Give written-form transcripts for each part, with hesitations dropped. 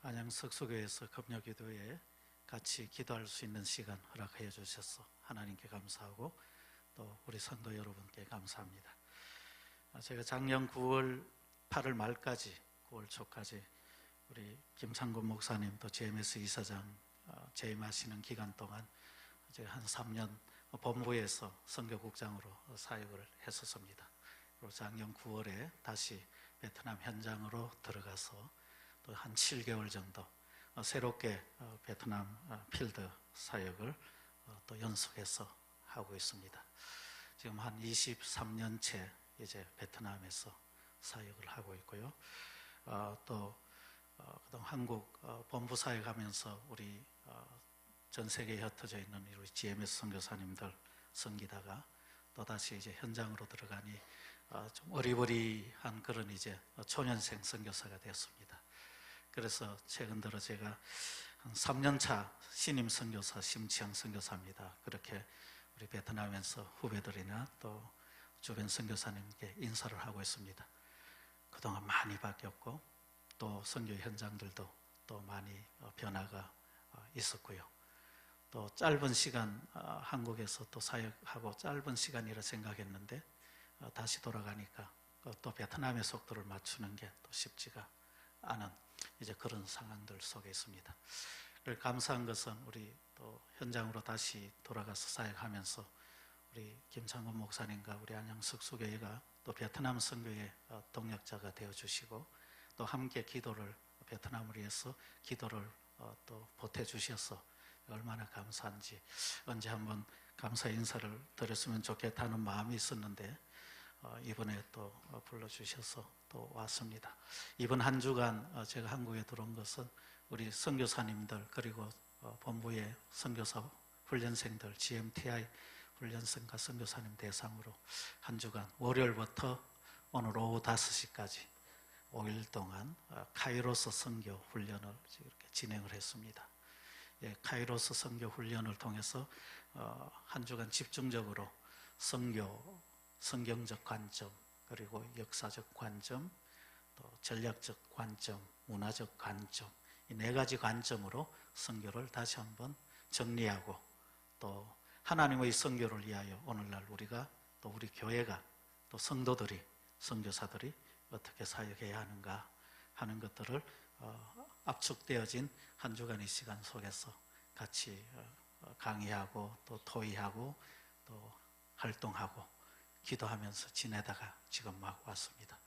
안양 석소교회에서 금요기도에 같이 기도할 수 있는 시간 허락해 주셔서 하나님께 감사하고 또 우리 성도 여러분께 감사합니다. 제가 작년 9월 8월 말까지 9월 초까지 우리 김창곤 목사님 또 GMS 이사장 재임하시는 기간 동안 제가 한 3년 본부에서 선교국장으로 사역을 했었습니다. 그리고 작년 9월에 다시 베트남 현장으로 들어가서 또 한 7개월 정도 새롭게 베트남 필드 사역을 또 연속해서 하고 있습니다. 지금 한 23년째 이제 베트남에서 사역을 하고 있고요. 또 그동안 한국 본부 사역하면서 우리 전 세계에 흩어져 있는 우리 GMS 선교사님들 섬기다가 또 다시 이제 현장으로 들어가니 좀 어리버리한 그런 이제 초년생 선교사가 되었습니다. 그래서 최근 들어 제가 한 3년차 신임 선교사 심치영 선교사입니다. 그렇게 우리 베트남에서 후배들이나 또 주변 선교사님께 인사를 하고 있습니다. 그동안 많이 바뀌었고 또 선교 현장들도 또 많이 변화가 있었고요. 또 짧은 시간 한국에서 또 사역하고 짧은 시간이라 생각했는데 다시 돌아가니까 또 베트남의 속도를 맞추는 게 또 쉽지가 않은 이제 그런 상황들 속에 있습니다. 감사한 것은 우리 또 현장으로 다시 돌아가서 사역하면서 우리 김창곤 목사님과 우리 안양 석소교회가 또 베트남 선교의 동력자가 되어주시고 또 함께 기도를 베트남을 위해서 기도를 또 보태주셔서 얼마나 감사한지 언제 한번 감사 인사를 드렸으면 좋겠다는 마음이 있었는데 이번에 또 불러주셔서 또 왔습니다. 이번 한 주간 제가 한국에 들어온 것은 우리 선교사님들 그리고 본부의 선교사 훈련생들 GMTI 훈련생과 선교사님 대상으로 한 주간 월요일부터 오늘 오후 5시까지 5일 동안 카이로스 선교 훈련을 이렇게 진행을 했습니다. 카이로스 선교 훈련을 통해서 한 주간 집중적으로 선교, 성경적 관점, 그리고 역사적 관점, 또 전략적 관점, 문화적 관점, 이 4가지 관점으로 선교를 다시 한번 정리하고 또 하나님의 선교를 위하여 오늘날 우리가 또 우리 교회가 또 성도들이 선교사들이 어떻게 사역해야 하는가 하는 것들을 압축되어진 한 주간의 시간 속에서 같이 강의하고 또 토의하고 또 활동하고 기도하면서 지내다가 지금 막 왔습니다.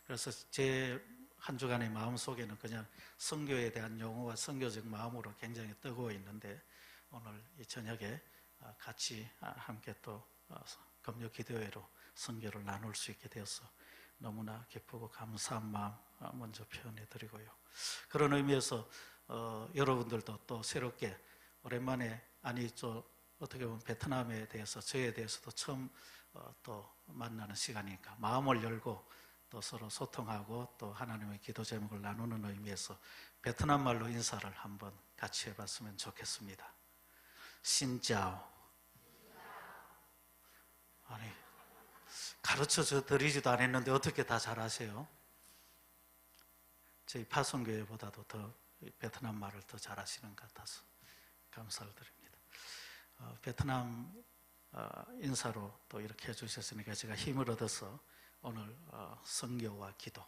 그래서 제 한 주간의 마음속에는 그냥 선교에 대한 용어와 선교적 마음으로 굉장히 뜨거워 있는데 오늘 이 저녁에 같이 함께 또 금요 기도회로 선교를 나눌 수 있게 되어서 너무나 기쁘고 감사한 마음 먼저 표현해 드리고요. 그런 의미에서 여러분들도 또 새롭게 오랜만에 어떻게 보면 베트남에 대해서 저에 대해서도 처음 또 만나는 시간이니까 마음을 열고 또 서로 소통하고 또 하나님의 기도 제목을 나누는 의미에서 베트남 말로 인사를 한번 같이 해봤으면 좋겠습니다. 신짜오. 아니 가르쳐 드리지도 않았는데 어떻게 다 잘하세요? 저희 파송교회보다도 더 베트남 말을 더 잘하시는 것 같아서 감사를 드립니다. 베트남 인사로 또 이렇게 해주셨으니까 제가 힘을 얻어서 오늘 선교와 기도,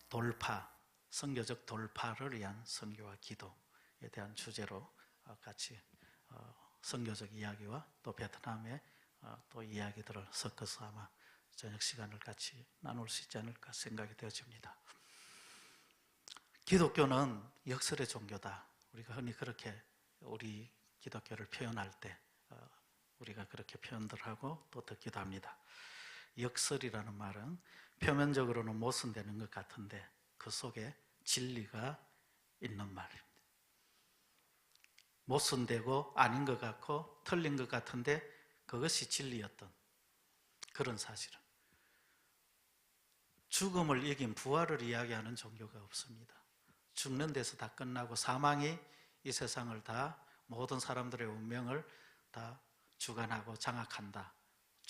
돌파, 선교적 돌파를 위한 선교와 기도에 대한 주제로 같이 선교적 이야기와 또 베트남의 또 이야기들을 섞어서 아마 저녁 시간을 같이 나눌 수 있지 않을까 생각이 되어집니다. 기독교는 역설의 종교다. 우리가 흔히 그렇게 우리 기독교를 표현할 때 우리가 그렇게 표현들 하고 또 듣기도 합니다. 역설이라는 말은 표면적으로는 모순되는 것 같은데 그 속에 진리가 있는 말입니다. 모순되고 아닌 것 같고 틀린 것 같은데 그것이 진리였던 그런 사실은 죽음을 이긴 부활을 이야기하는 종교가 없습니다. 죽는 데서 다 끝나고 사망이 이 세상을 다 모든 사람들의 운명을 다 주관하고 장악한다.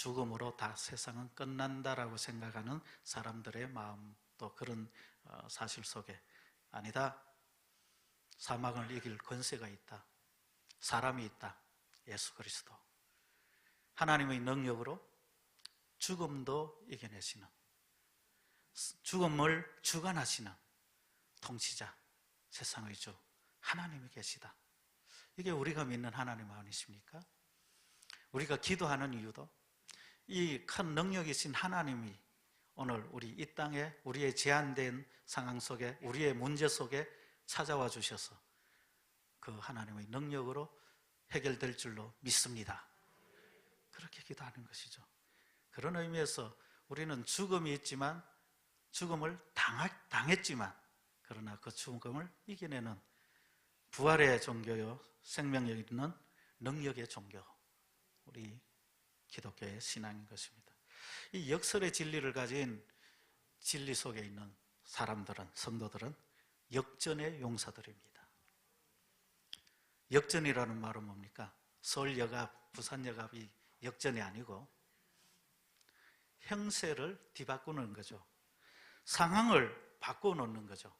죽음으로 다 세상은 끝난다라고 생각하는 사람들의 마음 또 그런 사실 속에 아니다. 사망을 이길 권세가 있다. 사람이 있다. 예수 그리스도. 하나님의 능력으로 죽음도 이겨내시는, 죽음을 주관하시는 통치자, 세상의 주 하나님이 계시다. 이게 우리가 믿는 하나님 아니십니까? 우리가 기도하는 이유도 이 큰 능력이신 하나님이 오늘 우리 이 땅에 우리의 제한된 상황 속에, 우리의 문제 속에 찾아와 주셔서 그 하나님의 능력으로 해결될 줄로 믿습니다. 그렇게 기도하는 것이죠. 그런 의미에서 우리는 죽음이 있지만, 죽음을 당했지만, 그러나 그 죽음을 이겨내는 부활의 종교요, 생명력 있는 능력의 종교, 우리 기독교의 신앙인 것입니다. 이 역설의 진리를 가진 진리 속에 있는 사람들은, 성도들은 역전의 용사들입니다. 역전이라는 말은 뭡니까? 서울역압, 부산역압이 역전이 아니고 형세를 뒤바꾸는 거죠. 상황을 바꿔놓는 거죠.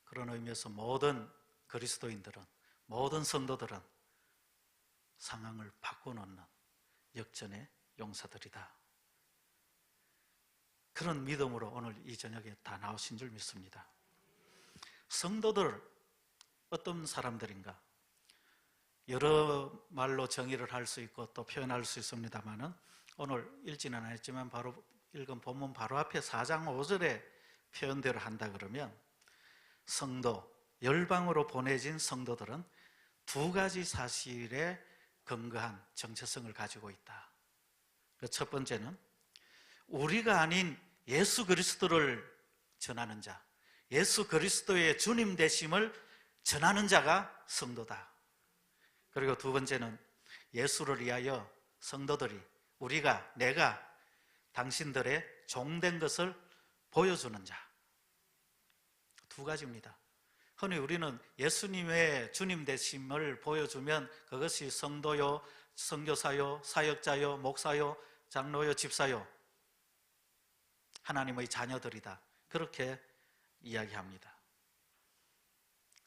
그런 의미에서 모든 그리스도인들은, 모든 성도들은 상황을 바꿔놓는 역전의 용사들이다. 그런 믿음으로 오늘 이 저녁에 다 나오신 줄 믿습니다. 성도들 어떤 사람들인가? 여러 말로 정의를 할 수 있고 또 표현할 수 있습니다만은 오늘 읽지는 않았지만 바로 읽은 본문 바로 앞에 4장 5절에 표현대로 한다 그러면 성도, 열방으로 보내진 성도들은 두 가지 사실에 근거한 정체성을 가지고 있다. 첫 번째는 우리가 아닌 예수 그리스도를 전하는 자, 예수 그리스도의 주님 되심을 전하는 자가 성도다. 그리고 두 번째는 예수를 위하여 성도들이, 우리가, 내가 당신들의 종된 것을 보여주는 자. 두 가지입니다. 흔히 우리는 예수님의 주님 되심을 보여주면 그것이 성도요, 선교사요, 사역자요, 목사요, 장로요, 집사요, 하나님의 자녀들이다. 그렇게 이야기합니다.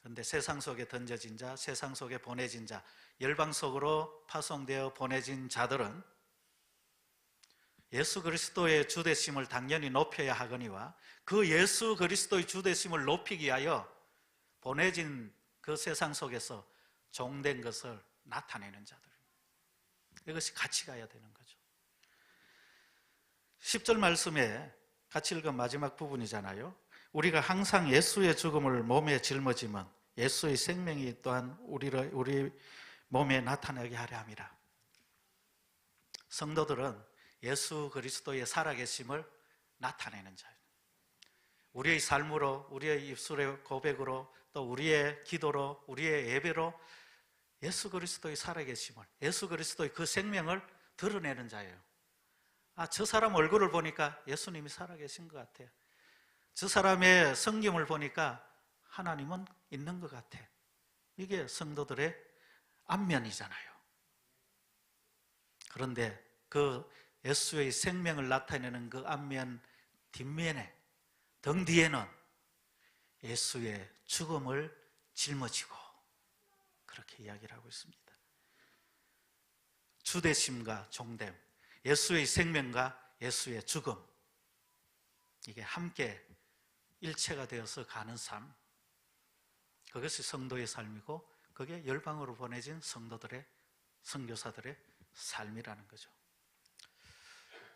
그런데 세상 속에 던져진 자, 세상 속에 보내진 자, 열방 속으로 파송되어 보내진 자들은 예수 그리스도의 주되심을 당연히 높여야 하거니와 그 예수 그리스도의 주되심을 높이기 위하여 보내진 그 세상 속에서 종된 것을 나타내는 자들입니다. 이것이 같이 가야 되는 거죠. 10절 말씀에 같이 읽은 마지막 부분이잖아요. 우리가 항상 예수의 죽음을 몸에 짊어지면 예수의 생명이 또한 우리 몸에 나타나게 하려 함이라. 성도들은 예수 그리스도의 살아계심을 나타내는 자예요. 우리의 삶으로, 우리의 입술의 고백으로, 또 우리의 기도로, 우리의 예배로 예수 그리스도의 살아계심을, 예수 그리스도의 그 생명을 드러내는 자예요. 아, 저 사람 얼굴을 보니까 예수님이 살아계신 것 같아요. 저 사람의 성김을 보니까 하나님은 있는 것 같아. 이게 성도들의 안면이잖아요. 그런데 그 예수의 생명을 나타내는 그 안면 뒷면에, 등 뒤에는 예수의 죽음을 짊어지고, 그렇게 이야기를 하고 있습니다. 주되심과 종됨, 예수의 생명과 예수의 죽음, 이게 함께 일체가 되어서 가는 삶, 그것이 성도의 삶이고 그게 열방으로 보내진 성도들의, 선교사들의 삶이라는 거죠.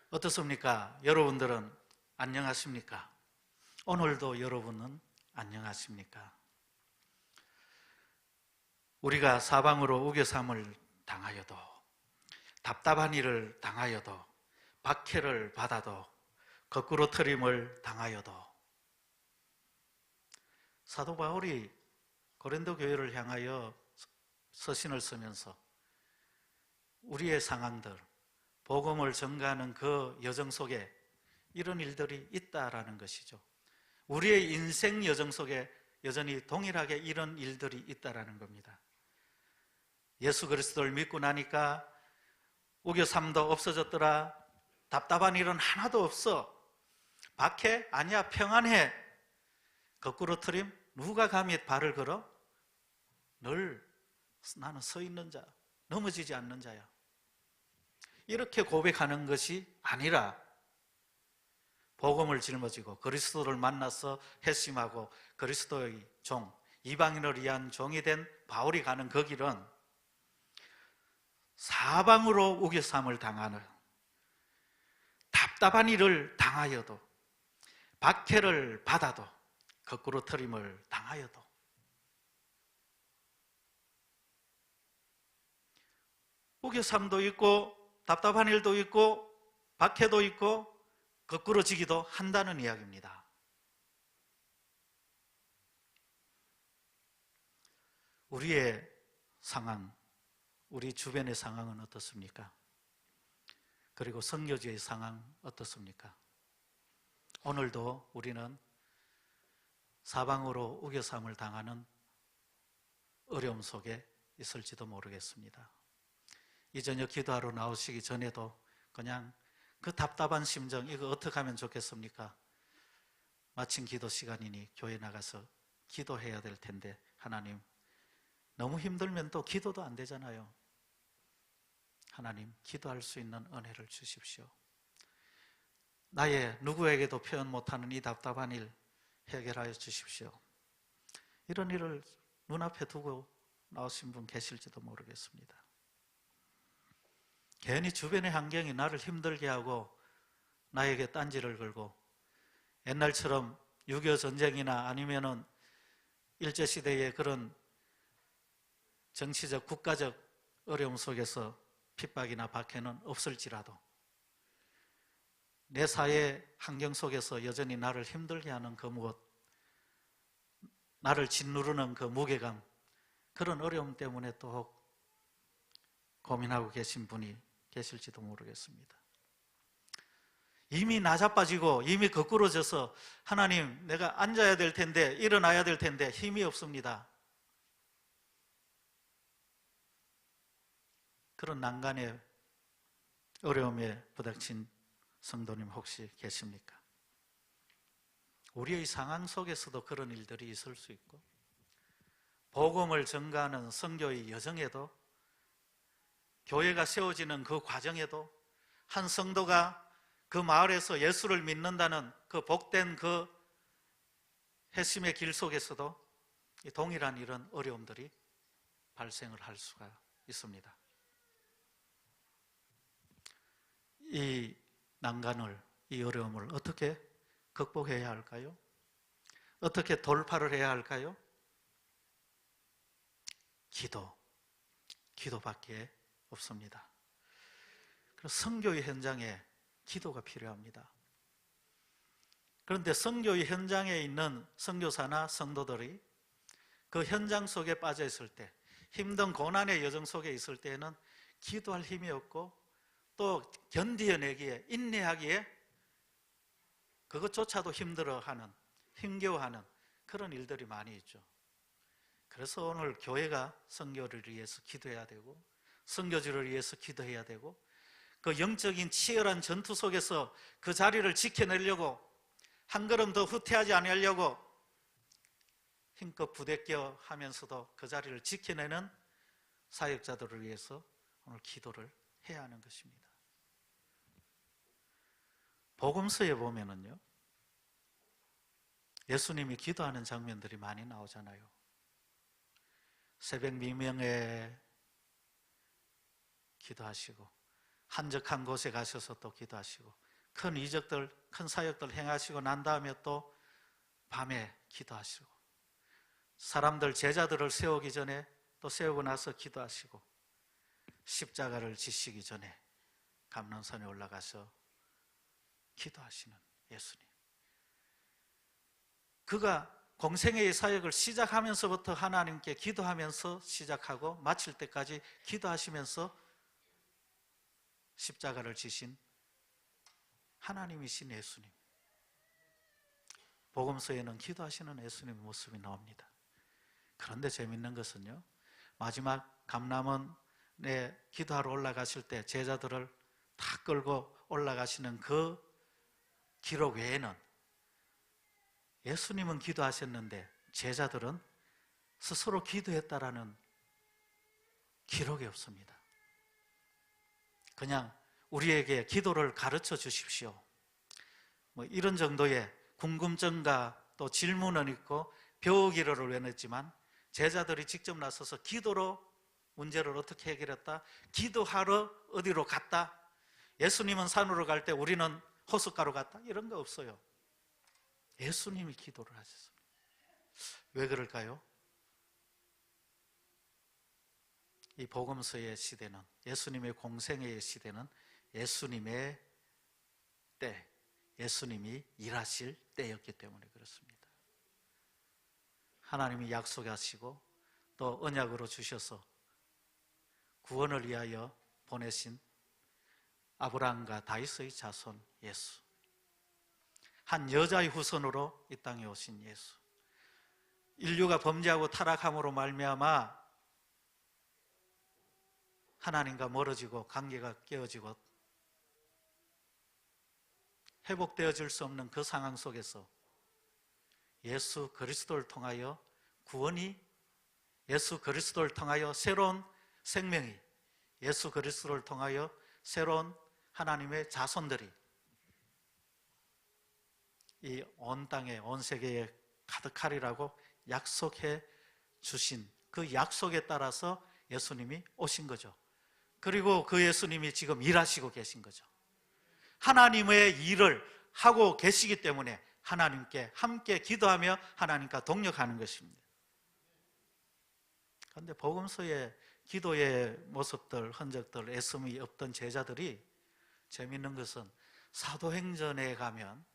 어떻습니까? 여러분들은 안녕하십니까? 오늘도 여러분은 안녕하십니까? 우리가 사방으로 우겨삼을 당하여도, 답답한 일을 당하여도, 박해를 받아도, 거꾸로 트림을 당하여도, 사도 바울이 고린도 교회를 향하여 서신을 쓰면서 우리의 상황들, 복음을 전가하는 그 여정 속에 이런 일들이 있다라는 것이죠. 우리의 인생 여정 속에 여전히 동일하게 이런 일들이 있다라는 겁니다. 예수 그리스도를 믿고 나니까 우겨삼도 없어졌더라. 답답한 일은 하나도 없어. 박해? 아니야, 평안해. 거꾸로 트림? 누가 감히 발을 걸어? 늘 나는 서 있는 자, 넘어지지 않는 자야. 이렇게 고백하는 것이 아니라 복음을 짊어지고 그리스도를 만나서 회심하고 그리스도의 종, 이방인을 위한 종이 된 바울이 가는 그 길은 사방으로 우겨쌈을 당하는, 답답한 일을 당하여도, 박해를 받아도, 거꾸로 트림을 당하여도 우겨쌈도 있고 답답한 일도 있고 박해도 있고 거꾸로 지기도 한다는 이야기입니다. 우리의 상황, 우리 주변의 상황은 어떻습니까? 그리고 선교지의 상황 어떻습니까? 오늘도 우리는 사방으로 우겨쌈을 당하는 어려움 속에 있을지도 모르겠습니다. 이 저녁 기도하러 나오시기 전에도 그냥 그 답답한 심정, 이거 어떻게 하면 좋겠습니까? 마침 기도 시간이니 교회 나가서 기도해야 될 텐데, 하나님, 너무 힘들면 또 기도도 안 되잖아요. 하나님, 기도할 수 있는 은혜를 주십시오. 나의 누구에게도 표현 못하는 이 답답한 일 해결하여 주십시오. 이런 일을 눈앞에 두고 나오신 분 계실지도 모르겠습니다. 괜히 주변의 환경이 나를 힘들게 하고 나에게 딴지를 걸고, 옛날처럼 6.25 전쟁이나 아니면은 일제시대의 그런 정치적, 국가적 어려움 속에서 핍박이나 박해는 없을지라도 내 사회 환경 속에서 여전히 나를 힘들게 하는 그 무엇, 나를 짓누르는 그 무게감, 그런 어려움 때문에 또 고민하고 계신 분이 계실지도 모르겠습니다. 이미 나자빠지고 이미 거꾸로져서 하나님, 내가 앉아야 될 텐데, 일어나야 될 텐데 힘이 없습니다. 그런 난간에, 어려움에 부닥친 성도님 혹시 계십니까? 우리의 상황 속에서도 그런 일들이 있을 수 있고, 복음을 전가하는 선교의 여정에도, 교회가 세워지는 그 과정에도, 한 성도가 그 마을에서 예수를 믿는다는 그 복된 그 회심의 길 속에서도 동일한 이런 어려움들이 발생을 할 수가 있습니다. 이 난간을, 이 어려움을 어떻게 극복해야 할까요? 어떻게 돌파를 해야 할까요? 기도밖에 없습니다. 그래서 선교의 현장에 기도가 필요합니다. 그런데 선교의 현장에 있는 선교사나 성도들이 그 현장 속에 빠져 있을 때, 힘든 고난의 여정 속에 있을 때에는 기도할 힘이 없고, 또 견디어내기에, 인내하기에 그것조차도 힘들어하는, 힘겨워하는 그런 일들이 많이 있죠. 그래서 오늘 교회가 선교를 위해서 기도해야 되고, 선교지를 위해서 기도해야 되고, 그 영적인 치열한 전투 속에서 그 자리를 지켜내려고, 한 걸음 더 후퇴하지 않으려고 힘껏 부대껴 하면서도 그 자리를 지켜내는 사역자들을 위해서 오늘 기도를 해야 하는 것입니다. 복음서에 보면은요, 예수님이 기도하는 장면들이 많이 나오잖아요. 새벽 미명에 기도하시고, 한적한 곳에 가셔서 또 기도하시고, 큰 이적들, 큰 사역들 행하시고 난 다음에 또 밤에 기도하시고, 사람들, 제자들을 세우기 전에 또 세우고 나서 기도하시고, 십자가를 지시기 전에 감람산에 올라가서 기도하시는 예수님. 그가 공생애의 사역을 시작하면서부터 하나님께 기도하면서 시작하고 마칠 때까지 기도하시면서 십자가를 지신 하나님이신 예수님. 복음서에는 기도하시는 예수님의 모습이 나옵니다. 그런데 재밌는 것은요, 마지막 감람원에 기도하러 올라가실 때 제자들을 다 끌고 올라가시는 그 기록 외에는 예수님은 기도하셨는데 제자들은 스스로 기도했다라는 기록이 없습니다. 그냥 우리에게 기도를 가르쳐 주십시오, 뭐 이런 정도의 궁금증과 또 질문은 있고 배우기를 원했지만, 제자들이 직접 나서서 기도로 문제를 어떻게 해결했다, 기도하러 어디로 갔다, 예수님은 산으로 갈 때 우리는 호숫가로 갔다, 이런 거 없어요. 예수님이 기도를 하셨습니다. 왜 그럴까요? 이 복음서의 시대는, 예수님의 공생애의 시대는 예수님의 때, 예수님이 일하실 때였기 때문에 그렇습니다. 하나님이 약속하시고 또 언약으로 주셔서 구원을 위하여 보내신 아브라함과 다윗의 자손 예수, 한 여자의 후손으로 이 땅에 오신 예수, 인류가 범죄하고 타락함으로 말미암아 하나님과 멀어지고 관계가 깨어지고 회복되어질 수 없는 그 상황 속에서 예수 그리스도를 통하여 구원이, 예수 그리스도를 통하여 새로운 생명이, 예수 그리스도를 통하여 새로운 하나님의 자손들이 이 온 땅에, 온 세계에 가득하리라고 약속해 주신 그 약속에 따라서 예수님이 오신 거죠. 그리고 그 예수님이 지금 일하시고 계신 거죠. 하나님의 일을 하고 계시기 때문에 하나님께 함께 기도하며 하나님과 동력하는 것입니다. 그런데 복음서의 기도의 모습들, 흔적들, 애씀이 없던 제자들이, 재미있는 것은 사도행전에 가면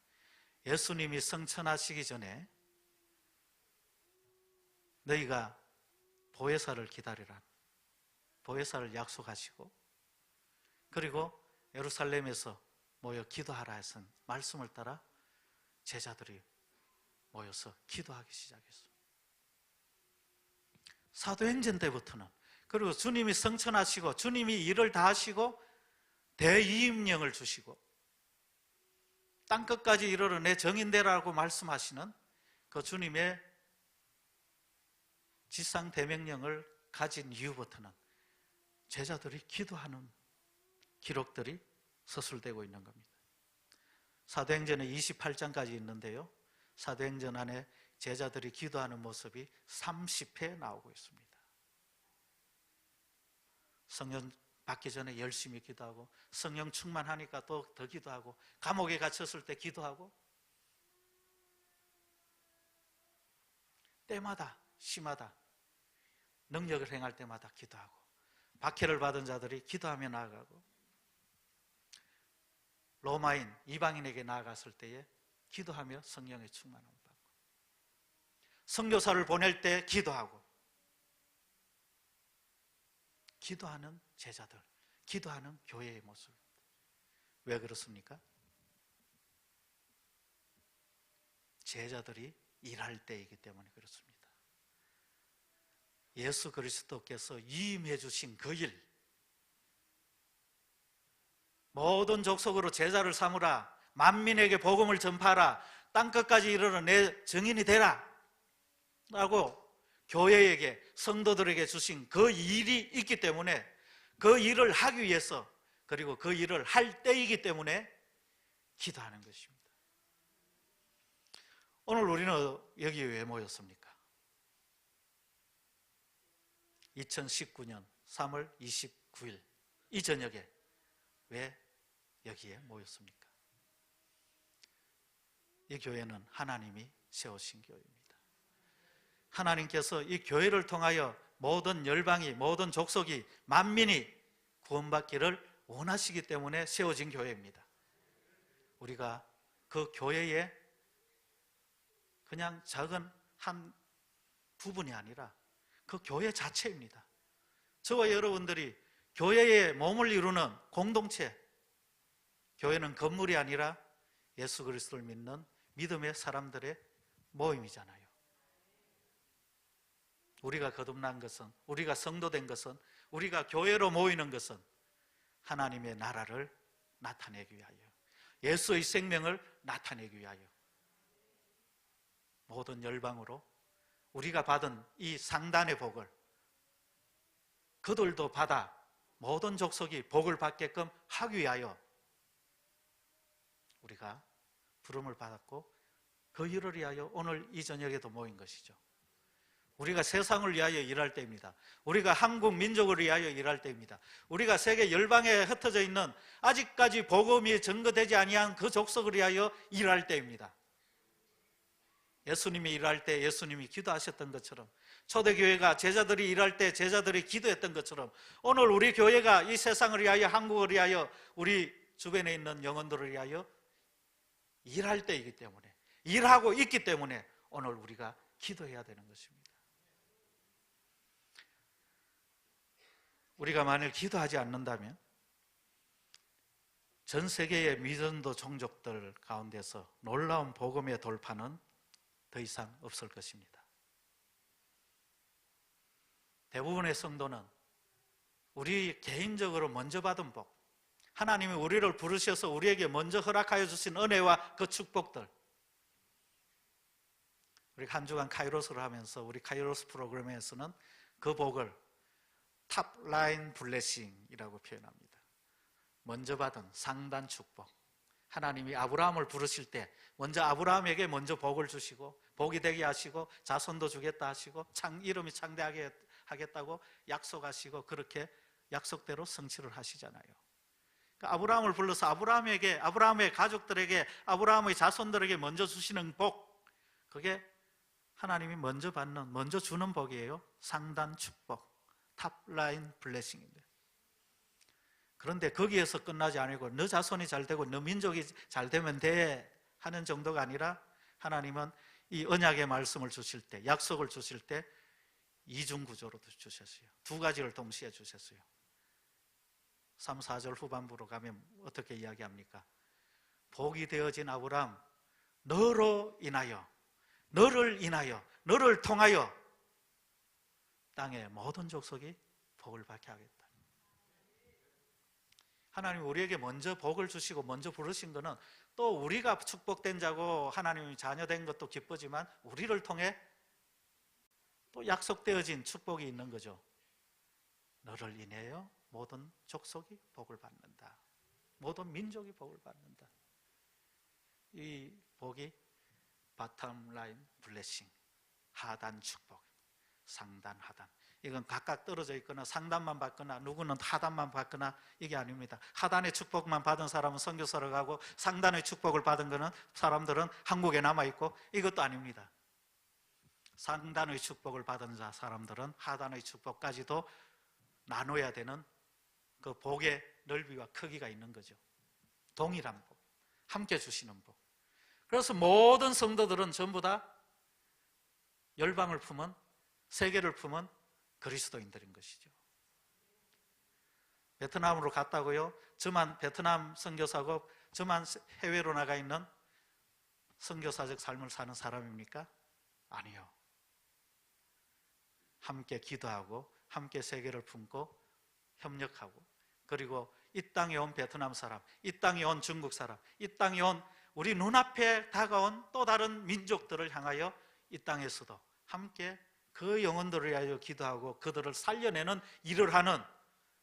예수님이 성천하시기 전에 너희가 보혜사를 기다리라, 보혜사를 약속하시고, 그리고 예루살렘에서 모여 기도하라 해서 말씀을 따라 제자들이 모여서 기도하기 시작했어요. 사도행전 때부터는, 그리고 주님이 성천하시고 주님이 일을 다 하시고 대위임령을 주시고 땅끝까지 이르러 내 정인되라고 말씀하시는 그 주님의 지상 대명령을 가진 이후부터는 제자들이 기도하는 기록들이 서술되고 있는 겁니다. 사도행전에 28장까지 있는데요, 사도행전 안에 제자들이 기도하는 모습이 30회 나오고 있습니다. 성령 받기 전에 열심히 기도하고, 성령 충만하니까 또 더 기도하고, 감옥에 갇혔을 때 기도하고, 때마다 시마다 능력을 행할 때마다 기도하고, 박해를 받은 자들이 기도하며 나아가고, 로마인 이방인에게 나아갔을 때에 기도하며 성령의 충만함을 받고, 선교사를 보낼 때 기도하고, 기도하는 제자들, 기도하는 교회의 모습입니다. 왜 그렇습니까? 제자들이 일할 때이기 때문에 그렇습니다. 예수 그리스도께서 위임해 주신 그 일, 모든 족속으로 제자를 삼으라, 만민에게 복음을 전파하라, 땅끝까지 이르러 내 증인이 되라 라고 교회에게, 성도들에게 주신 그 일이 있기 때문에, 그 일을 하기 위해서, 그리고 그 일을 할 때이기 때문에 기도하는 것입니다. 오늘 우리는 여기에 왜 모였습니까? 2019년 3월 29일 이 저녁에 왜 여기에 모였습니까? 이 교회는 하나님이 세우신 교회입니다. 하나님께서 이 교회를 통하여 모든 열방이, 모든 족속이, 만민이 구원받기를 원하시기 때문에 세워진 교회입니다. 우리가 그 교회의 그냥 작은 한 부분이 아니라 그 교회 자체입니다. 저와 여러분들이 교회의 몸을 이루는 공동체, 교회는 건물이 아니라 예수 그리스도를 믿는 믿음의 사람들의 모임이잖아요. 우리가 거듭난 것은, 우리가 성도된 것은, 우리가 교회로 모이는 것은 하나님의 나라를 나타내기 위하여, 예수의 생명을 나타내기 위하여 모든 열방으로 우리가 받은 이 상단의 복을 그들도 받아 모든 족속이 복을 받게끔 하기 위하여 우리가 부름을 받았고 그 일을 위하여 오늘 이 저녁에도 모인 것이죠. 우리가 세상을 위하여 일할 때입니다. 우리가 한국 민족을 위하여 일할 때입니다. 우리가 세계 열방에 흩어져 있는 아직까지 복음이 증거되지 아니한 그 족속을 위하여 일할 때입니다. 예수님이 일할 때 예수님이 기도하셨던 것처럼, 초대교회가 제자들이 일할 때 제자들이 기도했던 것처럼, 오늘 우리 교회가 이 세상을 위하여, 한국을 위하여, 우리 주변에 있는 영혼들을 위하여 일할 때이기 때문에, 일하고 있기 때문에 오늘 우리가 기도해야 되는 것입니다. 우리가 만일 기도하지 않는다면 전 세계의 미전도 종족들 가운데서 놀라운 복음의 돌파는 더 이상 없을 것입니다. 대부분의 성도는 우리 개인적으로 먼저 받은 복, 하나님이 우리를 부르셔서 우리에게 먼저 허락하여 주신 은혜와 그 축복들, 우리 한 주간 카이로스를 하면서 우리 카이로스 프로그램에서는 그 복을 탑라인 블레싱이라고 표현합니다. 먼저 받은 상단 축복. 하나님이 아브라함을 부르실 때 먼저 아브라함에게 먼저 복을 주시고 복이 되게 하시고 자손도 주겠다 하시고 이름이 창대하게 하겠다고 약속하시고 그렇게 약속대로 성취를 하시잖아요. 그러니까 아브라함을 불러서 아브라함의 가족들에게, 아브라함의 자손들에게 먼저 주시는 복, 그게 하나님이 먼저 받는, 먼저 주는 복이에요. 상단 축복, 탑라인 블레싱입니다. 그런데 거기에서 끝나지 않고 너 자손이 잘 되고 너 민족이 잘 되면 돼 하는 정도가 아니라, 하나님은 이 언약의 말씀을 주실 때, 약속을 주실 때 이중구조로 주셨어요. 두 가지를 동시에 주셨어요. 3, 4절 후반부로 가면 어떻게 이야기합니까? 복이 되어진 아브라함, 너로 인하여, 너를 인하여, 너를 통하여 땅의 모든 족속이 복을 받게 하겠다. 하나님이 우리에게 먼저 복을 주시고 먼저 부르신 것은 또 우리가 축복된 자고 하나님이 자녀된 것도 기쁘지만 우리를 통해 또 약속되어진 축복이 있는 거죠. 너를 인하여 모든 족속이 복을 받는다. 모든 민족이 복을 받는다. 이 복이 바텀 라인 블레싱, 하단 축복, 상단 하단. 이건 각각 떨어져 있거나 상단만 받거나 누구는 하단만 받거나 이게 아닙니다. 하단의 축복만 받은 사람은 선교사를 가고 상단의 축복을 받은 거는 사람들은 한국에 남아있고 이것도 아닙니다. 상단의 축복을 받은 사람들은 하단의 축복까지도 나눠야 되는 그 복의 넓이와 크기가 있는 거죠. 동일한 복, 함께 주시는 복. 그래서 모든 성도들은 전부 다 열방을 품은, 세계를 품은 그리스도인들인 것이죠. 베트남으로 갔다고요? 저만 베트남 선교사고 저만 해외로 나가 있는 선교사적 삶을 사는 사람입니까? 아니요. 함께 기도하고 함께 세계를 품고 협력하고, 그리고 이 땅에 온 베트남 사람, 이 땅에 온 중국 사람, 이 땅에 온 우리 눈앞에 다가온 또 다른 민족들을 향하여 이 땅에서도 함께 그 영혼들을 위하여 기도하고 그들을 살려내는 일을 하는,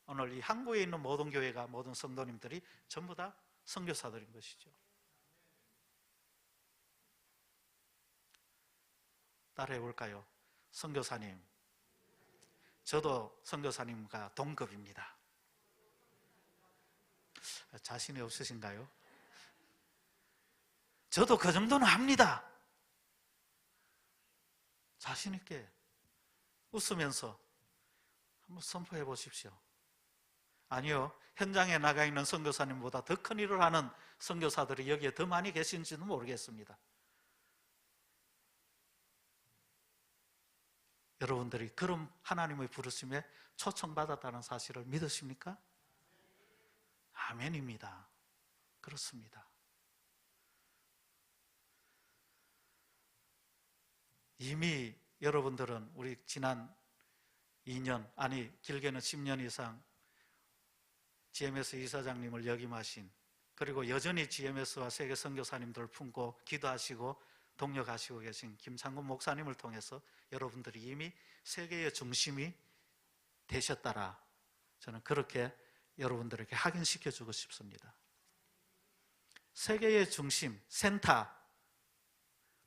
오늘 이 한국에 있는 모든 교회가, 모든 성도님들이 전부 다 선교사들인 것이죠. 따라해 볼까요? 선교사님, 저도 선교사님과 동급입니다. 자신이 없으신가요? 저도 그 정도는 합니다. 자신 있게 웃으면서 한번 선포해 보십시오. 아니요, 현장에 나가 있는 선교사님보다 더 큰 일을 하는 선교사들이 여기에 더 많이 계신지는 모르겠습니다. 여러분들이 그런 하나님의 부르심에 초청받았다는 사실을 믿으십니까? 아멘입니다. 그렇습니다. 이미 여러분들은 우리 지난 2년, 아니 길게는 10년 이상 GMS 이사장님을 역임하신, 그리고 여전히 GMS와 세계 선교사님들을 품고 기도하시고 동료 가시고 계신 김창곤 목사님을 통해서 여러분들이 이미 세계의 중심이 되셨다라, 저는 그렇게 여러분들에게 확인시켜주고 싶습니다. 세계의 중심, 센터,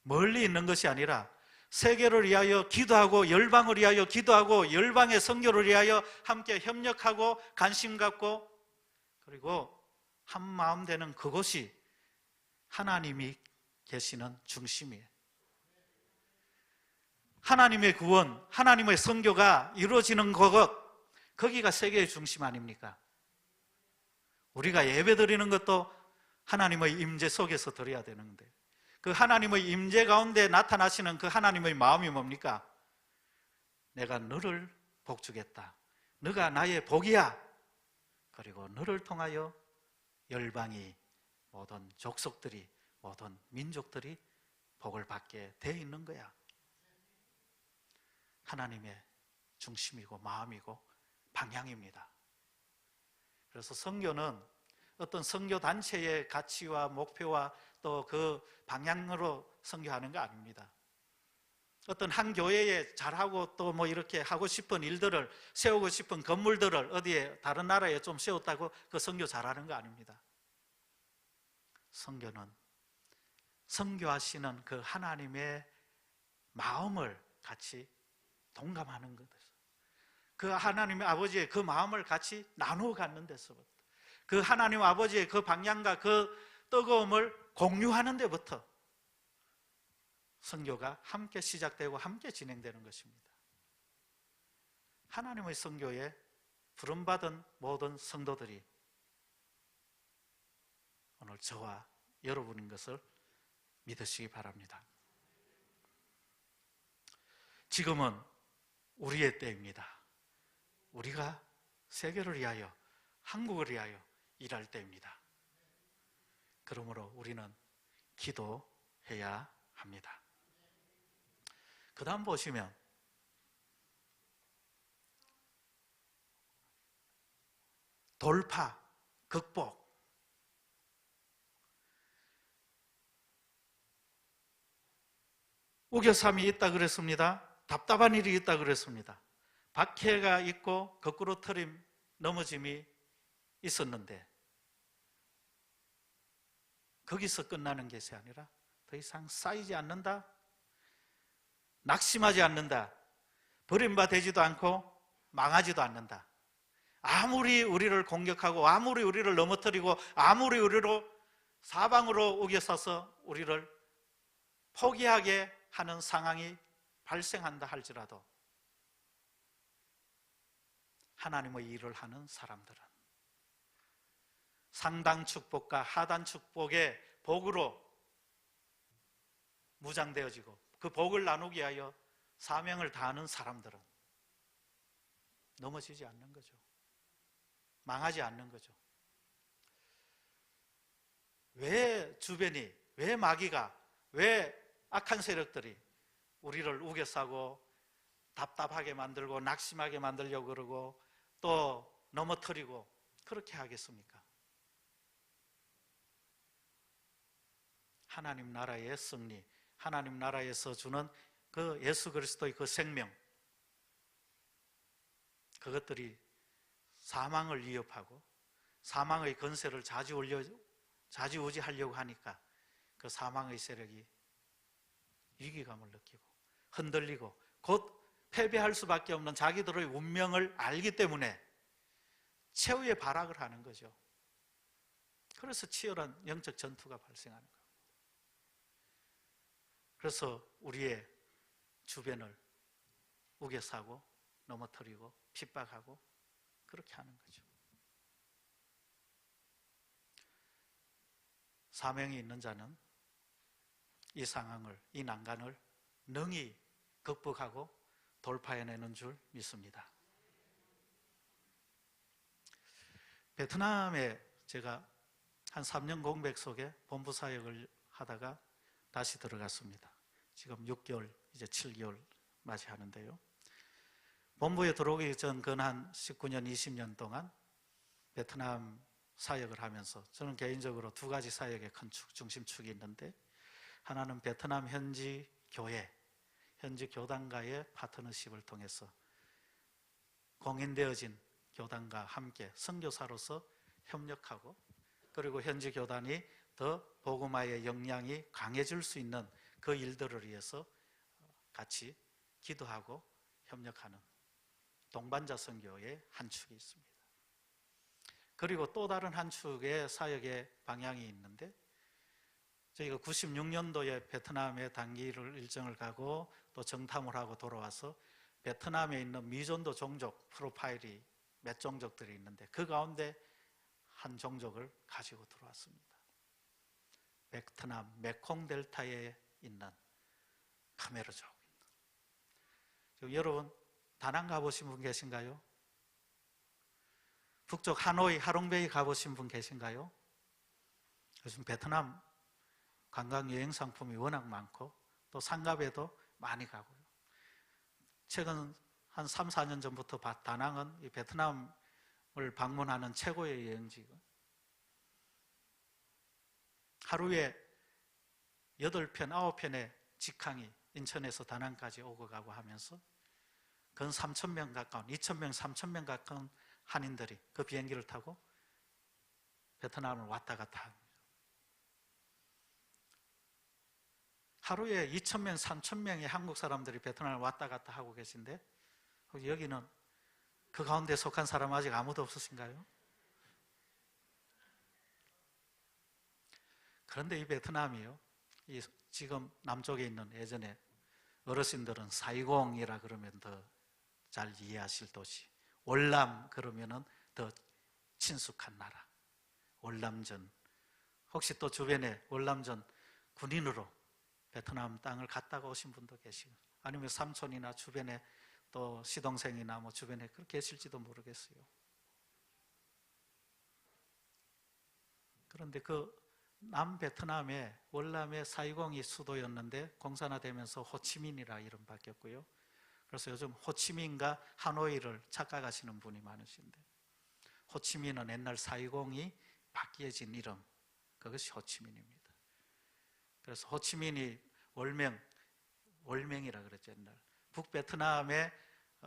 멀리 있는 것이 아니라 세계를 위하여 기도하고 열방을 위하여 기도하고 열방의 선교를 위하여 함께 협력하고 관심 갖고, 그리고 한 마음 되는 그곳이 하나님이 계시는 중심이에요. 하나님의 구원, 하나님의 선교가 이루어지는 그곳, 거기가 세계의 중심 아닙니까? 우리가 예배드리는 것도 하나님의 임재 속에서 드려야 되는데, 그 하나님의 임재 가운데 나타나시는 그 하나님의 마음이 뭡니까? 내가 너를 복주겠다, 너가 나의 복이야, 그리고 너를 통하여 열방이, 모든 족속들이, 모든 민족들이 복을 받게 돼 있는 거야. 하나님의 중심이고 마음이고 방향입니다. 그래서 선교는 어떤 선교 단체의 가치와 목표와 또 그 방향으로 선교하는 거 아닙니다. 어떤 한 교회에 잘하고 또 뭐 이렇게 하고 싶은 일들을, 세우고 싶은 건물들을 어디에 다른 나라에 좀 세웠다고 그 선교 잘하는 거 아닙니다. 선교는 선교하시는 그 하나님의 마음을 같이 동감하는 것이죠. 그 하나님의 아버지의 그 마음을 같이 나누어 갖는 데서부터, 그 하나님 아버지의 그 방향과 그 뜨거움을 공유하는 데부터 선교가 함께 시작되고 함께 진행되는 것입니다. 하나님의 선교에 부름받은 모든 성도들이 오늘 저와 여러분인 것을 믿으시기 바랍니다. 지금은 우리의 때입니다. 우리가 세계를 위하여, 한국을 위하여 일할 때입니다. 그러므로 우리는 기도해야 합니다. 그 다음 보시면 돌파, 극복. 우겨삼이 있다 그랬습니다. 답답한 일이 있다 그랬습니다. 박해가 있고 거꾸로 트림, 넘어짐이 있었는데 거기서 끝나는 것이 아니라 더 이상 쌓이지 않는다, 낙심하지 않는다, 버림받지도 않고 망하지도 않는다. 아무리 우리를 공격하고 아무리 우리를 넘어뜨리고 아무리 우리로 사방으로 우겨싸서 우리를 포기하게 하는 상황이 발생한다 할지라도 하나님의 일을 하는 사람들은 상단 축복과 하단 축복의 복으로 무장되어지고 그 복을 나누기 위하여 사명을 다하는 사람들은 넘어지지 않는 거죠. 망하지 않는 거죠. 왜 주변이, 왜 마귀가, 왜 악한 세력들이 우리를 우겨싸고 답답하게 만들고 낙심하게 만들려고 그러고 또 넘어뜨리고 그렇게 하겠습니까? 하나님 나라의 승리, 하나님 나라에서 주는 그 예수 그리스도의 그 생명, 그것들이 사망을 위협하고 사망의 권세를 좌지우지하려고 하니까 그 사망의 세력이 위기감을 느끼고 흔들리고 곧 패배할 수밖에 없는 자기들의 운명을 알기 때문에 최후의 발악을 하는 거죠. 그래서 치열한 영적 전투가 발생하는 겁니다. 그래서 우리의 주변을 우겨싸고 넘어뜨리고 핍박하고 그렇게 하는 거죠. 사명이 있는 자는 이 상황을, 이 난간을 능히 극복하고 돌파해내는 줄 믿습니다. 베트남에 제가 한 3년 공백 속에 본부 사역을 하다가 다시 들어갔습니다. 지금 6개월, 이제 7개월 맞이하는데요. 본부에 들어오기 전 근 한 19년, 20년 동안 베트남 사역을 하면서 저는 개인적으로 두 가지 사역의 큰 중심축이 있는데, 하나는 베트남 현지 교회, 현지 교단과의 파트너십을 통해서 공인되어진 교단과 함께 선교사로서 협력하고, 그리고 현지 교단이 더 복음화의 역량이 강해질 수 있는 그 일들을 위해서 같이 기도하고 협력하는 동반자 선교의 한 축이 있습니다. 그리고 또 다른 한 축의 사역의 방향이 있는데, 저희가 96년도에 베트남에 단기를 일정을 가고 또 정탐을 하고 돌아와서 베트남에 있는 미전도 종족 프로파일이 몇 종족들이 있는데 그 가운데 한 종족을 가지고 들어왔습니다. 베트남 메콩 델타에 있는 카메르족. 여러분 다낭 가보신 분 계신가요? 북쪽 하노이, 하롱베이 가보신 분 계신가요? 요즘 베트남 관광 여행 상품이 워낙 많고 또 상갑에도 많이 가고요. 최근 한 3, 4년 전부터 다낭은 이 베트남을 방문하는 최고의 여행지고, 하루에 8편, 9편의 직항이 인천에서 다낭까지 오고 가고 하면서 근 3,000명 가까운, 2,000명, 3,000명 가까운 한인들이 그 비행기를 타고 베트남을 왔다 갔다 합니다. 하루에 2,000명, 3,000명의 한국 사람들이 베트남을 왔다 갔다 하고 계신데 여기는 그 가운데 속한 사람 아직 아무도 없으신가요? 그런데 이 베트남이요, 이 지금 남쪽에 있는, 예전에 어르신들은 사이공이라 그러면 더 잘 이해하실 도시, 월남 그러면은 더 친숙한 나라, 월남전. 혹시 또 주변에 월남전 군인으로 베트남 땅을 갔다가 오신 분도 계시고, 아니면 삼촌이나 주변에 또 시동생이나 뭐 주변에 그렇게 계실지도 모르겠어요. 그런데 그 남베트남의 월남의 사이공이 수도였는데 공산화되면서 호치민이라 이름 바뀌었고요. 그래서 요즘 호치민과 하노이를 착각하시는 분이 많으신데, 호치민은 옛날 사이공이 바뀌어진 이름, 그것이 호치민입니다. 그래서 호치민이 월명이라 그랬죠. 옛날 북베트남의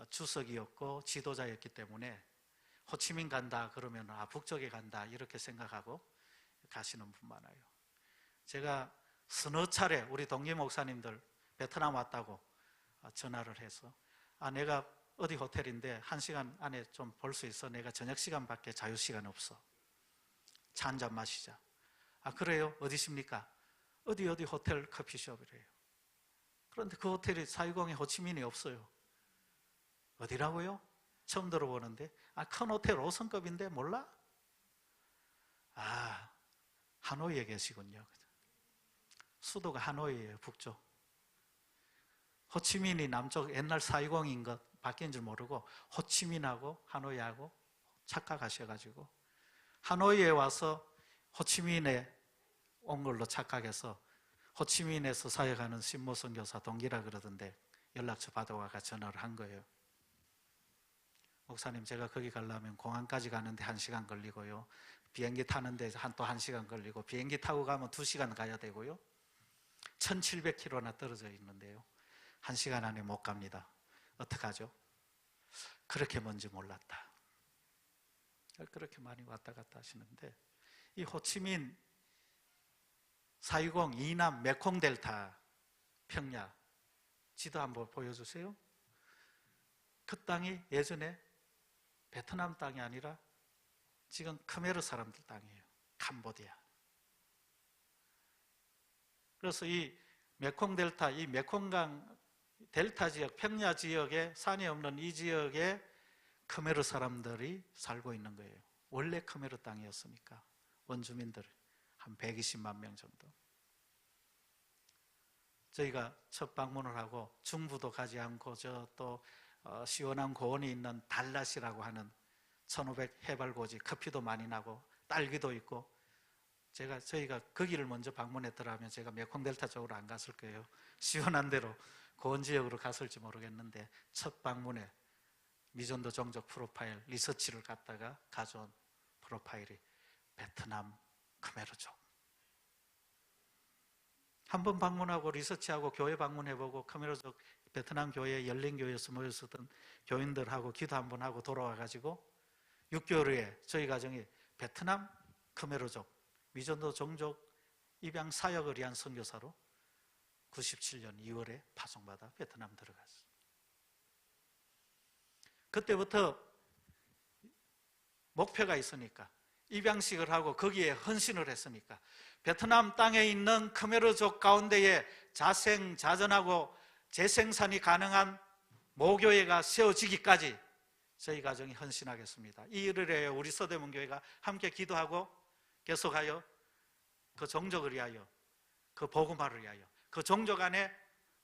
주석이었고 지도자였기 때문에 호치민 간다 그러면 북쪽에 간다 이렇게 생각하고 가시는 분 많아요. 제가 서너 차례 우리 동기 목사님들 베트남 왔다고 전화를 해서 내가 어디 호텔인데 1시간 안에 좀 볼 수 있어. 내가 저녁 시간밖에 자유시간 없어. 차 한잔 마시자. 그래요? 어디십니까? 어디 호텔 커피숍이래요. 그런데 그 호텔이 사이공에 호치민이 없어요. 어디라고요? 처음 들어보는데. 큰 호텔 5성급인데 몰라? 하노이에 계시군요. 수도가 하노이예요. 북쪽. 호치민이 남쪽, 옛날 사이공인 것 바뀐 줄 모르고 호치민하고 하노이하고 착각하셔가지고 하노이에 와서 호치민에 온 걸로 착각해서 호치민에서 사역하는 신모 선교사 동기라 그러던데 연락처 받아와가 전화를 한 거예요. 목사님, 제가 거기 가려면 공항까지 가는데 1시간 걸리고요, 비행기 타는데 또 1시간 걸리고, 비행기 타고 가면 2시간 가야 되고요, 1,700km나 떨어져 있는데요 1시간 안에 못 갑니다. 어떡하죠? 그렇게 뭔지 몰랐다. 그렇게 많이 왔다 갔다 하시는데, 이 호치민 사이공 이남 메콩 델타 평야 지도 한번 보여주세요. 그 땅이 예전에 베트남 땅이 아니라 지금 khmer 사람들 땅이에요. 캄보디아. 그래서 이 메콩 델타, 이 메콩강 델타 지역, 평야 지역에 산이 없는 이 지역에 khmer 사람들이 살고 있는 거예요. 원래 khmer 땅이었으니까 원주민들 한 120만 명 정도. 저희가 첫 방문을 하고 중부도 가지 않고 또 시원한 고원이 있는 달랏이라고 하는 1500 해발고지, 커피도 많이 나고 딸기도 있고, 저희가 거기를 먼저 방문했더라면 제가 메콩 델타 쪽으로 안 갔을 거예요. 시원한 데로 고원 지역으로 갔을지 모르겠는데, 첫 방문에 미전도 종족 프로파일 리서치를 갖다가 가져온 프로파일이 베트남 khmer족. 한번 방문하고 리서치하고 교회 방문해보고 khmer족 베트남 교회 열린 교회에서 모였었던 교인들하고 기도 한번 하고 돌아와가지고 6개월 후에 저희 가정이 베트남 khmer족 미전도 종족 입양 사역을 위한 선교사로 97년 2월에 파송받아 베트남 들어갔어요. 그때부터 목표가 있으니까 입양식을 하고 거기에 헌신을 했으니까 베트남 땅에 있는 khmer족 가운데에 자생자전하고 재생산이 가능한 모교회가 세워지기까지 저희 가정이 헌신하겠습니다. 이 일을 위해 우리 서대문교회가 함께 기도하고 계속하여 그 종족을 위하여, 그 복음화를 위하여, 그 종족 안에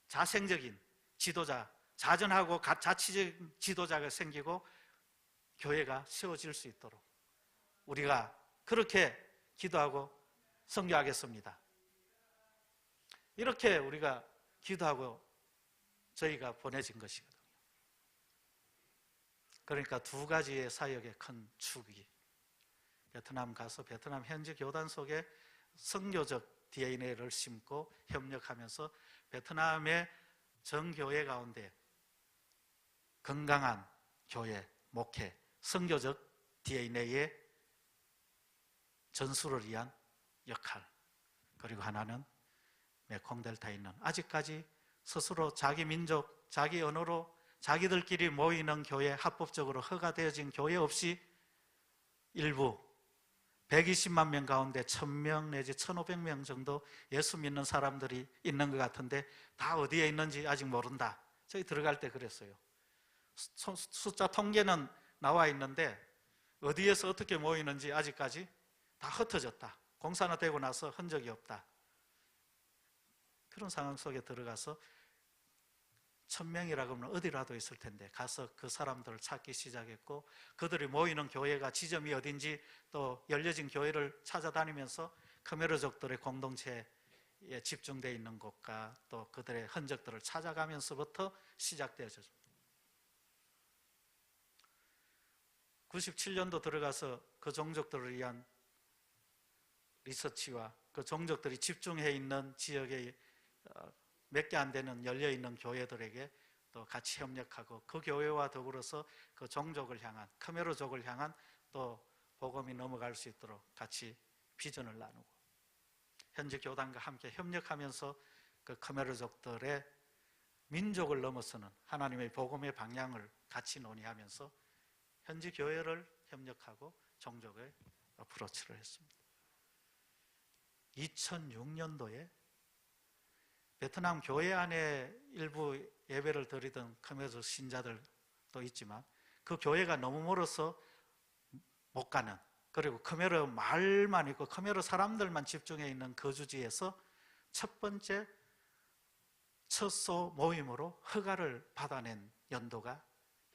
자생적인 지도자, 자전하고 자치적인 지도자가 생기고 교회가 세워질 수 있도록 우리가 그렇게 기도하고 선교하겠습니다. 이렇게 우리가 기도하고 저희가 보내진 것이거든요. 그러니까 두 가지의 사역의 큰 축이 베트남 가서 베트남 현지 교단 속에 선교적 DNA를 심고 협력하면서 베트남의 정교회 가운데 건강한 교회, 목회, 선교적 DNA의 전수를 위한 역할, 그리고 하나는 메콩델타에 있는 아직까지 스스로 자기 민족, 자기 언어로 자기들끼리 모이는 교회, 합법적으로 허가되어진 교회 없이 일부 120만 명 가운데 1000명 내지 1500명 정도 예수 믿는 사람들이 있는 것 같은데 다 어디에 있는지 아직 모른다. 저희 들어갈 때 그랬어요. 숫자 통계는 나와 있는데 어디에서 어떻게 모이는지 아직까지 다 흩어졌다. 공산화되고 나서 흔적이 없다. 그런 상황 속에 들어가서 1000명이라고 하면 어디라도 있을 텐데 가서 그 사람들을 찾기 시작했고 그들이 모이는 교회가 지점이 어딘지 또 열려진 교회를 찾아다니면서 khmer족들의 공동체에 집중되어 있는 곳과 또 그들의 흔적들을 찾아가면서부터 시작되어졌습니다. 97년도 들어가서 그 종족들을 위한 리서치와 그 종족들이 집중해 있는 지역에 몇 개 안 되는 열려있는 교회들에게 또 같이 협력하고 그 교회와 더불어서 그 종족을 향한, khmer족을 향한 또 복음이 넘어갈 수 있도록 같이 비전을 나누고 현지 교단과 함께 협력하면서 그 khmer족들의 민족을 넘어서는 하나님의 복음의 방향을 같이 논의하면서 현지 교회를 협력하고 종족의 어프로치를 했습니다. 2006년도에 베트남 교회 안에 일부 예배를 드리던 khmer족 신자들도 있지만 그 교회가 너무 멀어서 못 가는, 그리고 khmer 말만 있고 khmer 사람들만 집중해 있는 거주지에서 첫 번째 첫소 모임으로 허가를 받아낸 연도가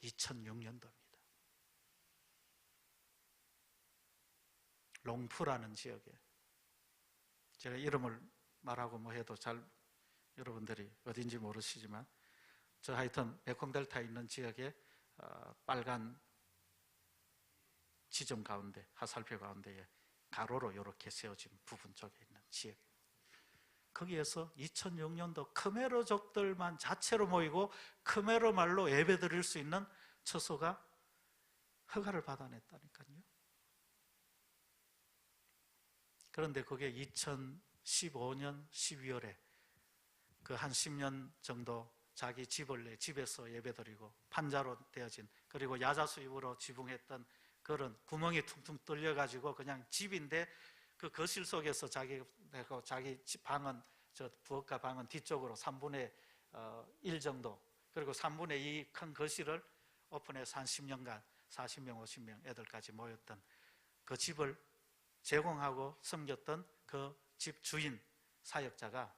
2006년도입니다. 롱푸라는 지역에, 제가 이름을 말하고 뭐 해도 잘 여러분들이 어딘지 모르시지만 저 하여튼 메콩델타에 있는 지역에 빨간 지점 가운데, 화살표 가운데에 가로로 이렇게 세워진 부분 쪽에 있는 지역, 거기에서 2006년도 khmer족들만 자체로 모이고 khmer 말로 예배 드릴 수 있는 처소가 허가를 받아냈다니까요. 그런데 그게 2015년 12월에 그 한 10년 정도 자기 집을 내 집에서 예배드리고 판자로 되어진, 그리고 야자수입으로 지붕했던 그런 구멍이 퉁퉁 뚫려가지고 그냥 집인데 그 거실 속에서 자기 방은, 저 부엌과 방은 뒤쪽으로 3분의 1 정도, 그리고 3분의 2 큰 거실을 오픈해서 한 10년간 40명, 50명 애들까지 모였던 그 집을 제공하고 섬겼던 그 집 주인 사역자가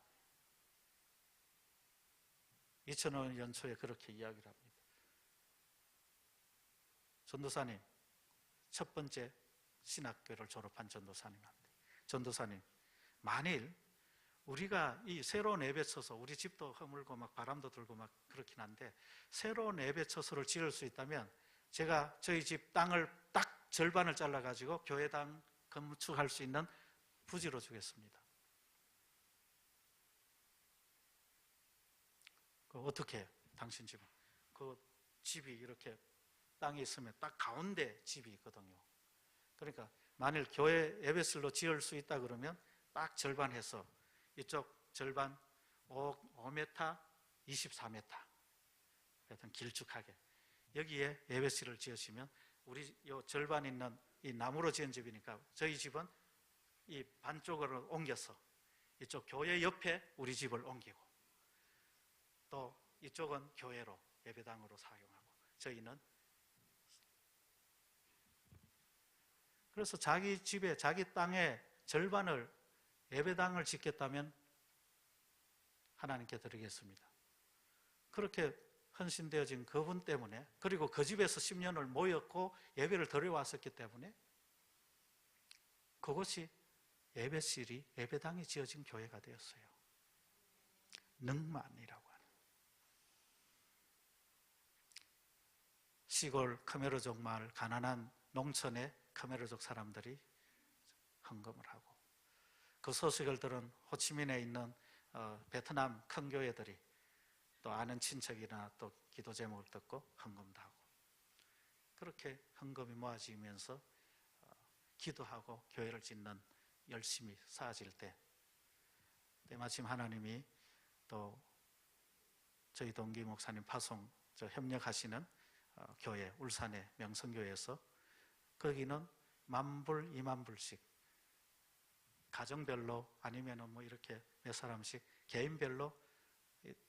2005년 연초에 그렇게 이야기를 합니다. 전도사님, 첫 번째 신학교를 졸업한 전도사님한테, 전도사님, 만일 우리가 이 새로운 예배처소, 우리 집도 허물고 막 바람도 들고 막 그렇긴 한데 새로운 예배처소를 지을 수 있다면 제가 저희 집 땅을 딱 절반을 잘라가지고 교회당 건축할 수 있는 부지로 주겠습니다. 어떻게 해요? 당신 집은? 그 집이 이렇게 땅에 있으면 딱 가운데 집이 있거든요. 그러니까 만일 교회 예배실로 지을 수 있다 그러면 딱 절반 해서 이쪽 절반 5m, 24m 하여튼 길쭉하게 여기에 예배실을 지으시면 우리 요 절반 있는 이 나무로 지은 집이니까 저희 집은 이 반쪽으로 옮겨서 이쪽 교회 옆에 우리 집을 옮기고 또 이쪽은 교회로 예배당으로 사용하고 저희는 그래서 자기 집에 자기 땅에 절반을 예배당을 짓겠다면 하나님께 드리겠습니다. 그렇게 헌신되어진 그분 때문에 그리고 그 집에서 10년을 모였고 예배를 드려왔었기 때문에 그것이 예배실이 예배당이 지어진 교회가 되었어요. 능만이라고 하는 시골 khmero족 마을 가난한 농촌의 khmero족 사람들이 헌금을 하고 그 소식을 들은 호치민에 있는 베트남 큰 교회들이 또 아는 친척이나 또 기도 제목을 듣고 헌금도 하고 그렇게 헌금이 모아지면서 기도하고 교회를 짓는 열심히 쌓아질 때 때마침 하나님이 또 저희 동기 목사님 파송 협력하시는 교회 울산의 명성교회에서 거기는 10,000불, 20,000불씩 가정별로 아니면은 뭐 이렇게 몇 사람씩 개인별로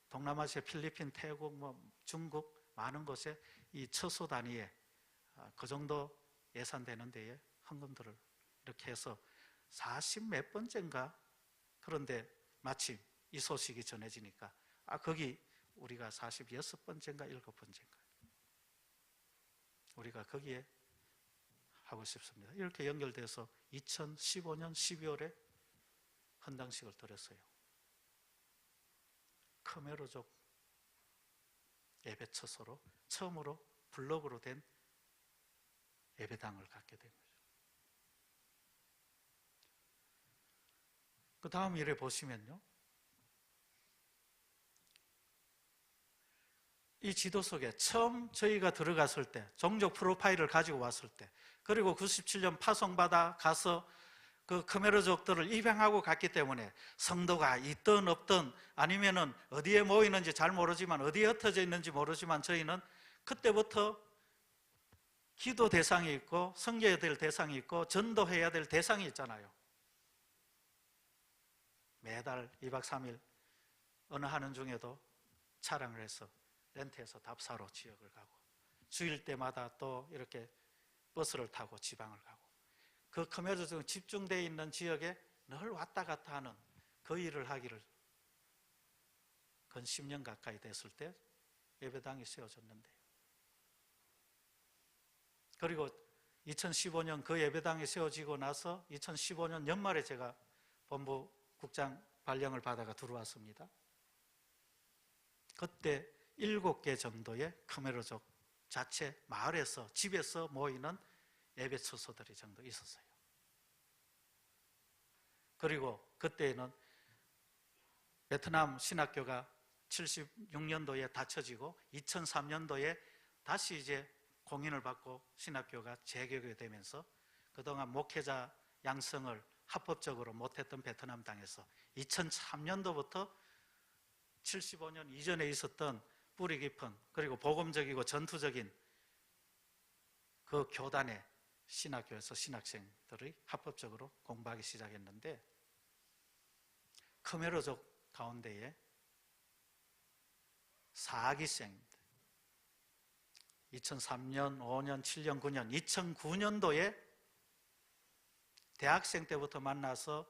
동남아시아 필리핀, 태국, 중국 많은 곳에 이 처소 단위에 그 정도 예산되는 데에 헌금들을 이렇게 해서 40몇 번째인가 그런데 마침 이 소식이 전해지니까 거기 우리가 46번째인가 7번째인가 우리가 거기에 하고 싶습니다. 이렇게 연결돼서 2015년 12월에 헌당식을 드렸어요. khmero족 예배 처소로 처음으로 블록으로 된 예배당을 갖게 된 거죠. 그 다음 일에 보시면요. 이 지도 속에 처음 저희가 들어갔을 때 종족 프로파일을 가지고 왔을 때 그리고 97년 파송받아 가서 그 khmero족들을 입양하고 갔기 때문에 성도가 있든 없든 아니면은 어디에 모이는지 잘 모르지만 어디에 흩어져 있는지 모르지만 저희는 그때부터 기도 대상이 있고 섬겨야 될 대상이 있고 전도해야 될 대상이 있잖아요. 매달 2박 3일 어느 하는 중에도 차량을 해서 렌트해서 답사로 지역을 가고 주일 때마다 또 이렇게 버스를 타고 지방을 가고 그 khmero족 집중되어 있는 지역에 늘 왔다 갔다 하는 그 일을 하기를 근 10년 가까이 됐을 때 예배당이 세워졌는데요. 그리고 2015년 그 예배당이 세워지고 나서 2015년 연말에 제가 본부 국장 발령을 받아가 들어왔습니다. 그때 7개 정도의 khmero족 자체 마을에서 집에서 모이는 예배 처소들이 정도 있었어요. 그리고 그때는 베트남 신학교가 76년도에 닫혀지고 2003년도에 다시 이제 공인을 받고 신학교가 재개교가 되면서 그동안 목회자 양성을 합법적으로 못했던 베트남 땅에서 2003년도부터 75년 이전에 있었던 뿌리 깊은 그리고 복음적이고 전투적인 그 교단의 신학교에서 신학생들이 합법적으로 공부하기 시작했는데 khmero족 가운데에 사기생들 2003년, 5년, 7년, 9년, 2009년도에 대학생 때부터 만나서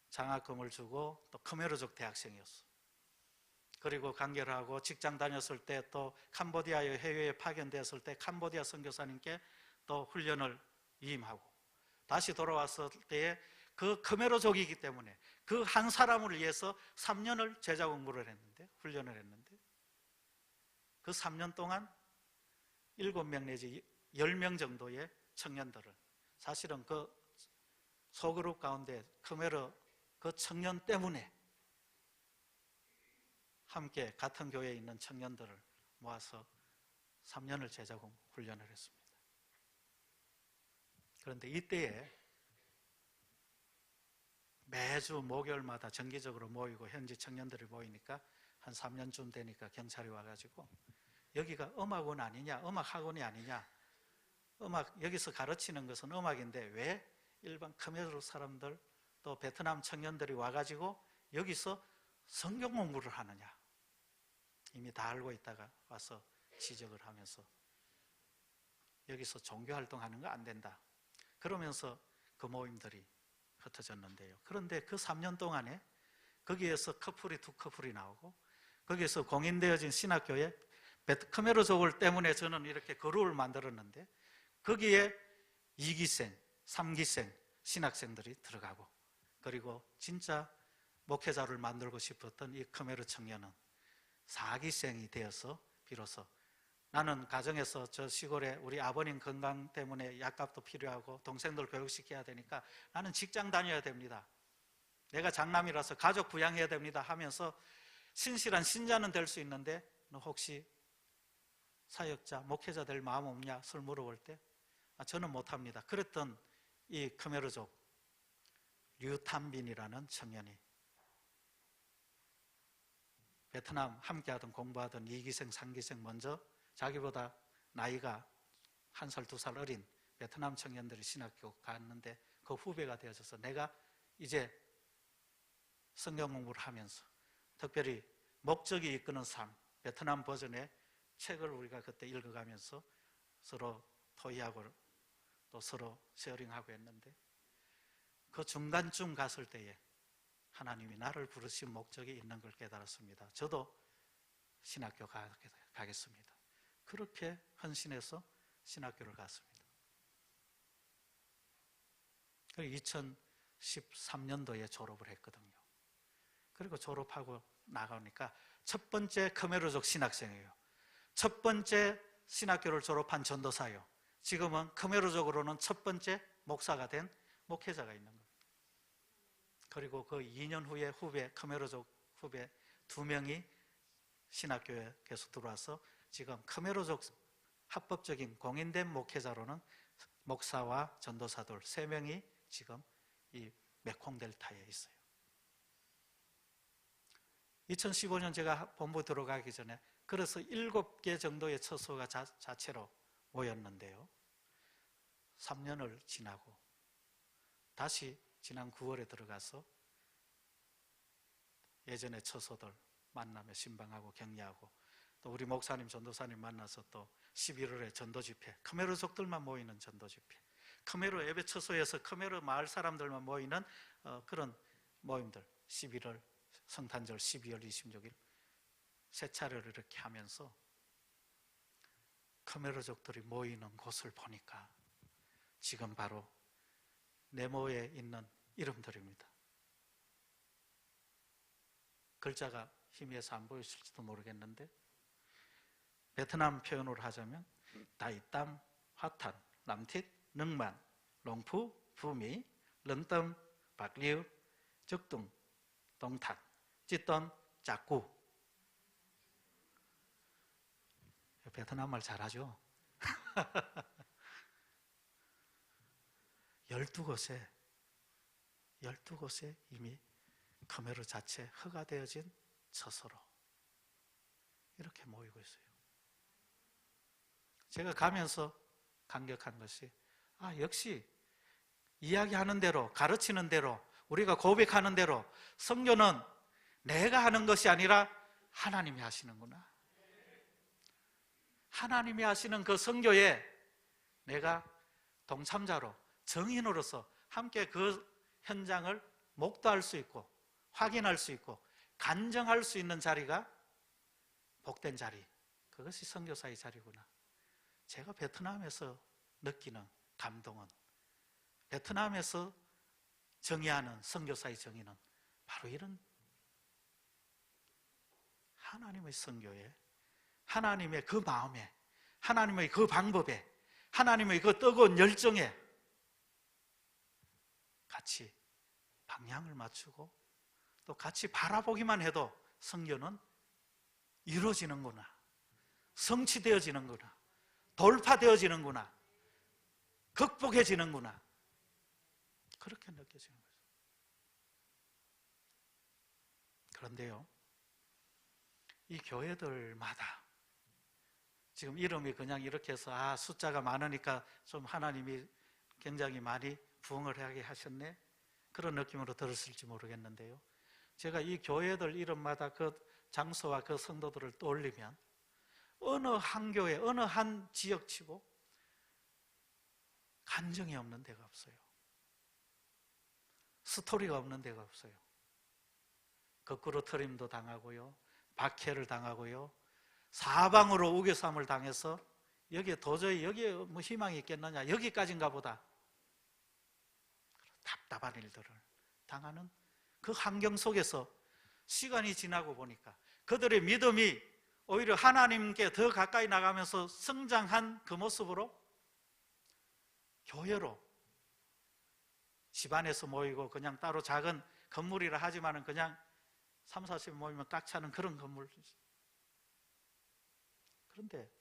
장학금을 주고 또 khmero족 대학생이었어. 그리고 관계를 하고 직장 다녔을 때 또 캄보디아에 해외에 파견되었을 때 캄보디아 선교사님께 또 훈련을 위임하고 다시 돌아왔을 때에 그 khmero족이기 때문에 그 한 사람을 위해서 3년을 제자 공부를 했는데 훈련을 했는데 그 3년 동안 7명 내지 10명 정도의 청년들을 사실은 그 소그룹 가운데 khmer 그 청년 때문에 함께 같은 교회에 있는 청년들을 모아서 3년을 제자공 훈련을 했습니다. 그런데 이때에 매주 목요일마다 정기적으로 모이고 현지 청년들이 모이니까 한 3년쯤 되니까 경찰이 와가지고 여기가 음악원 아니냐, 음악학원이 아니냐, 여기서 가르치는 것은 음악인데 왜 일반 khmer 사람들 또 베트남 청년들이 와가지고 여기서 성경 공부를 하느냐. 이미 다 알고 있다가 와서 지적을 하면서 여기서 종교활동하는 거 안 된다. 그러면서 그 모임들이 흩어졌는데요. 그런데 그 3년 동안에 거기에서 두 커플이 나오고 거기에서 공인되어진 신학교에 khmer족을 때문에 저는 이렇게 그룹을 만들었는데 거기에 2기생, 3기생 신학생들이 들어가고 그리고 진짜 목회자를 만들고 싶었던 이 khmer 청년은 4기생이 되어서 비로소 나는 가정에서 저 시골에 우리 아버님 건강 때문에 약값도 필요하고 동생들 교육시켜야 되니까 나는 직장 다녀야 됩니다. 내가 장남이라서 가족 부양해야 됩니다 하면서 신실한 신자는 될 수 있는데 너 혹시 사역자, 목회자 될 마음 없냐? 설 물어볼 때 저는 못합니다. 그랬던 이 khmer족 류탐빈이라는 청년이 베트남 함께하던 공부하던 2기생, 3기생 먼저 자기보다 나이가 1살, 2살 어린 베트남 청년들이 신학교 갔는데 그 후배가 되어져서 내가 이제 성경 공부를 하면서 특별히 목적이 이끄는 삶, 베트남 버전의 책을 우리가 그때 읽어가면서 서로 토의하고 또 서로 쉐어링하고 했는데 그 중간쯤 갔을 때에 하나님이 나를 부르신 목적이 있는 걸 깨달았습니다. 저도 신학교 가겠습니다. 그렇게 헌신해서 신학교를 갔습니다. 2013년도에 졸업을 했거든요. 그리고 졸업하고 나가니까 첫 번째 khmer족 신학생이에요. 첫 번째 신학교를 졸업한 전도사요. 지금은 khmer족으로는 첫 번째 목사가 된 목회자가 있는 겁니다. 그리고 그 2년 후에 khmer족 후배 2명이 신학교에 계속 들어와서 지금 khmer족 합법적인 공인된 목회자로는 목사와 전도사들 3명이 지금 이 메콩델타에 있어요. 2015년 제가 본부 들어가기 전에 그래서 7개 정도의 처소가 자체로 모였는데요. 3년을 지나고 다시 지난 9월에 들어가서 예전의 처소들 만나며 신방하고 격려하고 또 우리 목사님, 전도사님 만나서 또 11월에 전도 집회, khmer족들만 모이는 전도 집회, khmer 예배 처소에서 khmer 마을 사람들만 모이는 그런 모임들 11월 성탄절 12월 26일 세 차례를 이렇게 하면서 khmer족들이 모이는 곳을 보니까 지금 바로 네모에 있는 이름들입니다. 글자가 희미해서 안 보이실지도 모르겠는데 베트남 표현으로 하자면 다이땀, 화탄, 남텟, 능만, 롱푸, 부미, 런덤, 박리우, 적둥, 동탄, 찌떤, 짝구. 베트남 말 잘하죠? 12곳에 이미 khmer 자체 허가되어진 처소로 이렇게 모이고 있어요. 제가 가면서 감격한 것이 역시 이야기하는 대로 가르치는 대로 우리가 고백하는 대로 선교는 내가 하는 것이 아니라 하나님이 하시는구나. 하나님이 하시는 그 선교에 내가 동참자로 정인으로서 함께 그 현장을 목도할 수 있고 확인할 수 있고 간증할 수 있는 자리가 복된 자리, 그것이 선교사의 자리구나. 제가 베트남에서 느끼는 감동은 베트남에서 정의하는 선교사의 정의는 바로 이런 하나님의 선교에 하나님의 그 마음에 하나님의 그 방법에 하나님의 그 뜨거운 열정에 같이 방향을 맞추고 또 같이 바라보기만 해도 선교는 이루어지는구나, 성취되어지는구나, 돌파되어지는구나, 극복해지는구나, 그렇게 느껴지는 거죠. 그런데요, 이 교회들마다 지금 이름이 그냥 이렇게 해서 숫자가 많으니까 좀 하나님이 굉장히 많이 부흥을 하게 하셨네, 그런 느낌으로 들었을지 모르겠는데요, 제가 이 교회들 이름마다 그 장소와 그 성도들을 떠올리면 어느 한 교회, 어느 한 지역치고 간증이 없는 데가 없어요. 스토리가 없는 데가 없어요. 거꾸로 트림도 당하고요, 박해를 당하고요, 사방으로 우겨쌈을 당해서 여기에 도저히 여기에 뭐 희망이 있겠느냐, 여기까지인가 보다, 답답한 일들을 당하는 그 환경 속에서 시간이 지나고 보니까 그들의 믿음이 오히려 하나님께 더 가까이 나가면서 성장한 그 모습으로 교회로, 집안에서 모이고 그냥 따로 작은 건물이라 하지만은 그냥 3, 40 모이면 꽉 차는 그런 건물. 그런데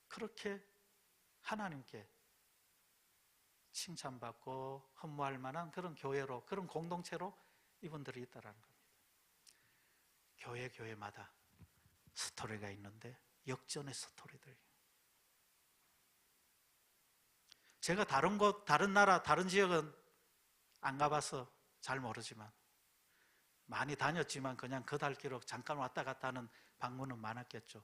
그렇게 하나님께 칭찬받고 헌무할 만한 그런 교회로, 그런 공동체로 이분들이 있다라는 겁니다. 교회마다 스토리가 있는데 역전의 스토리들. 제가 다른 곳, 다른 나라, 다른 지역은 안 가봐서 잘 모르지만, 많이 다녔지만 그냥 그달기로 잠깐 왔다 갔다 하는 방문은 많았겠죠.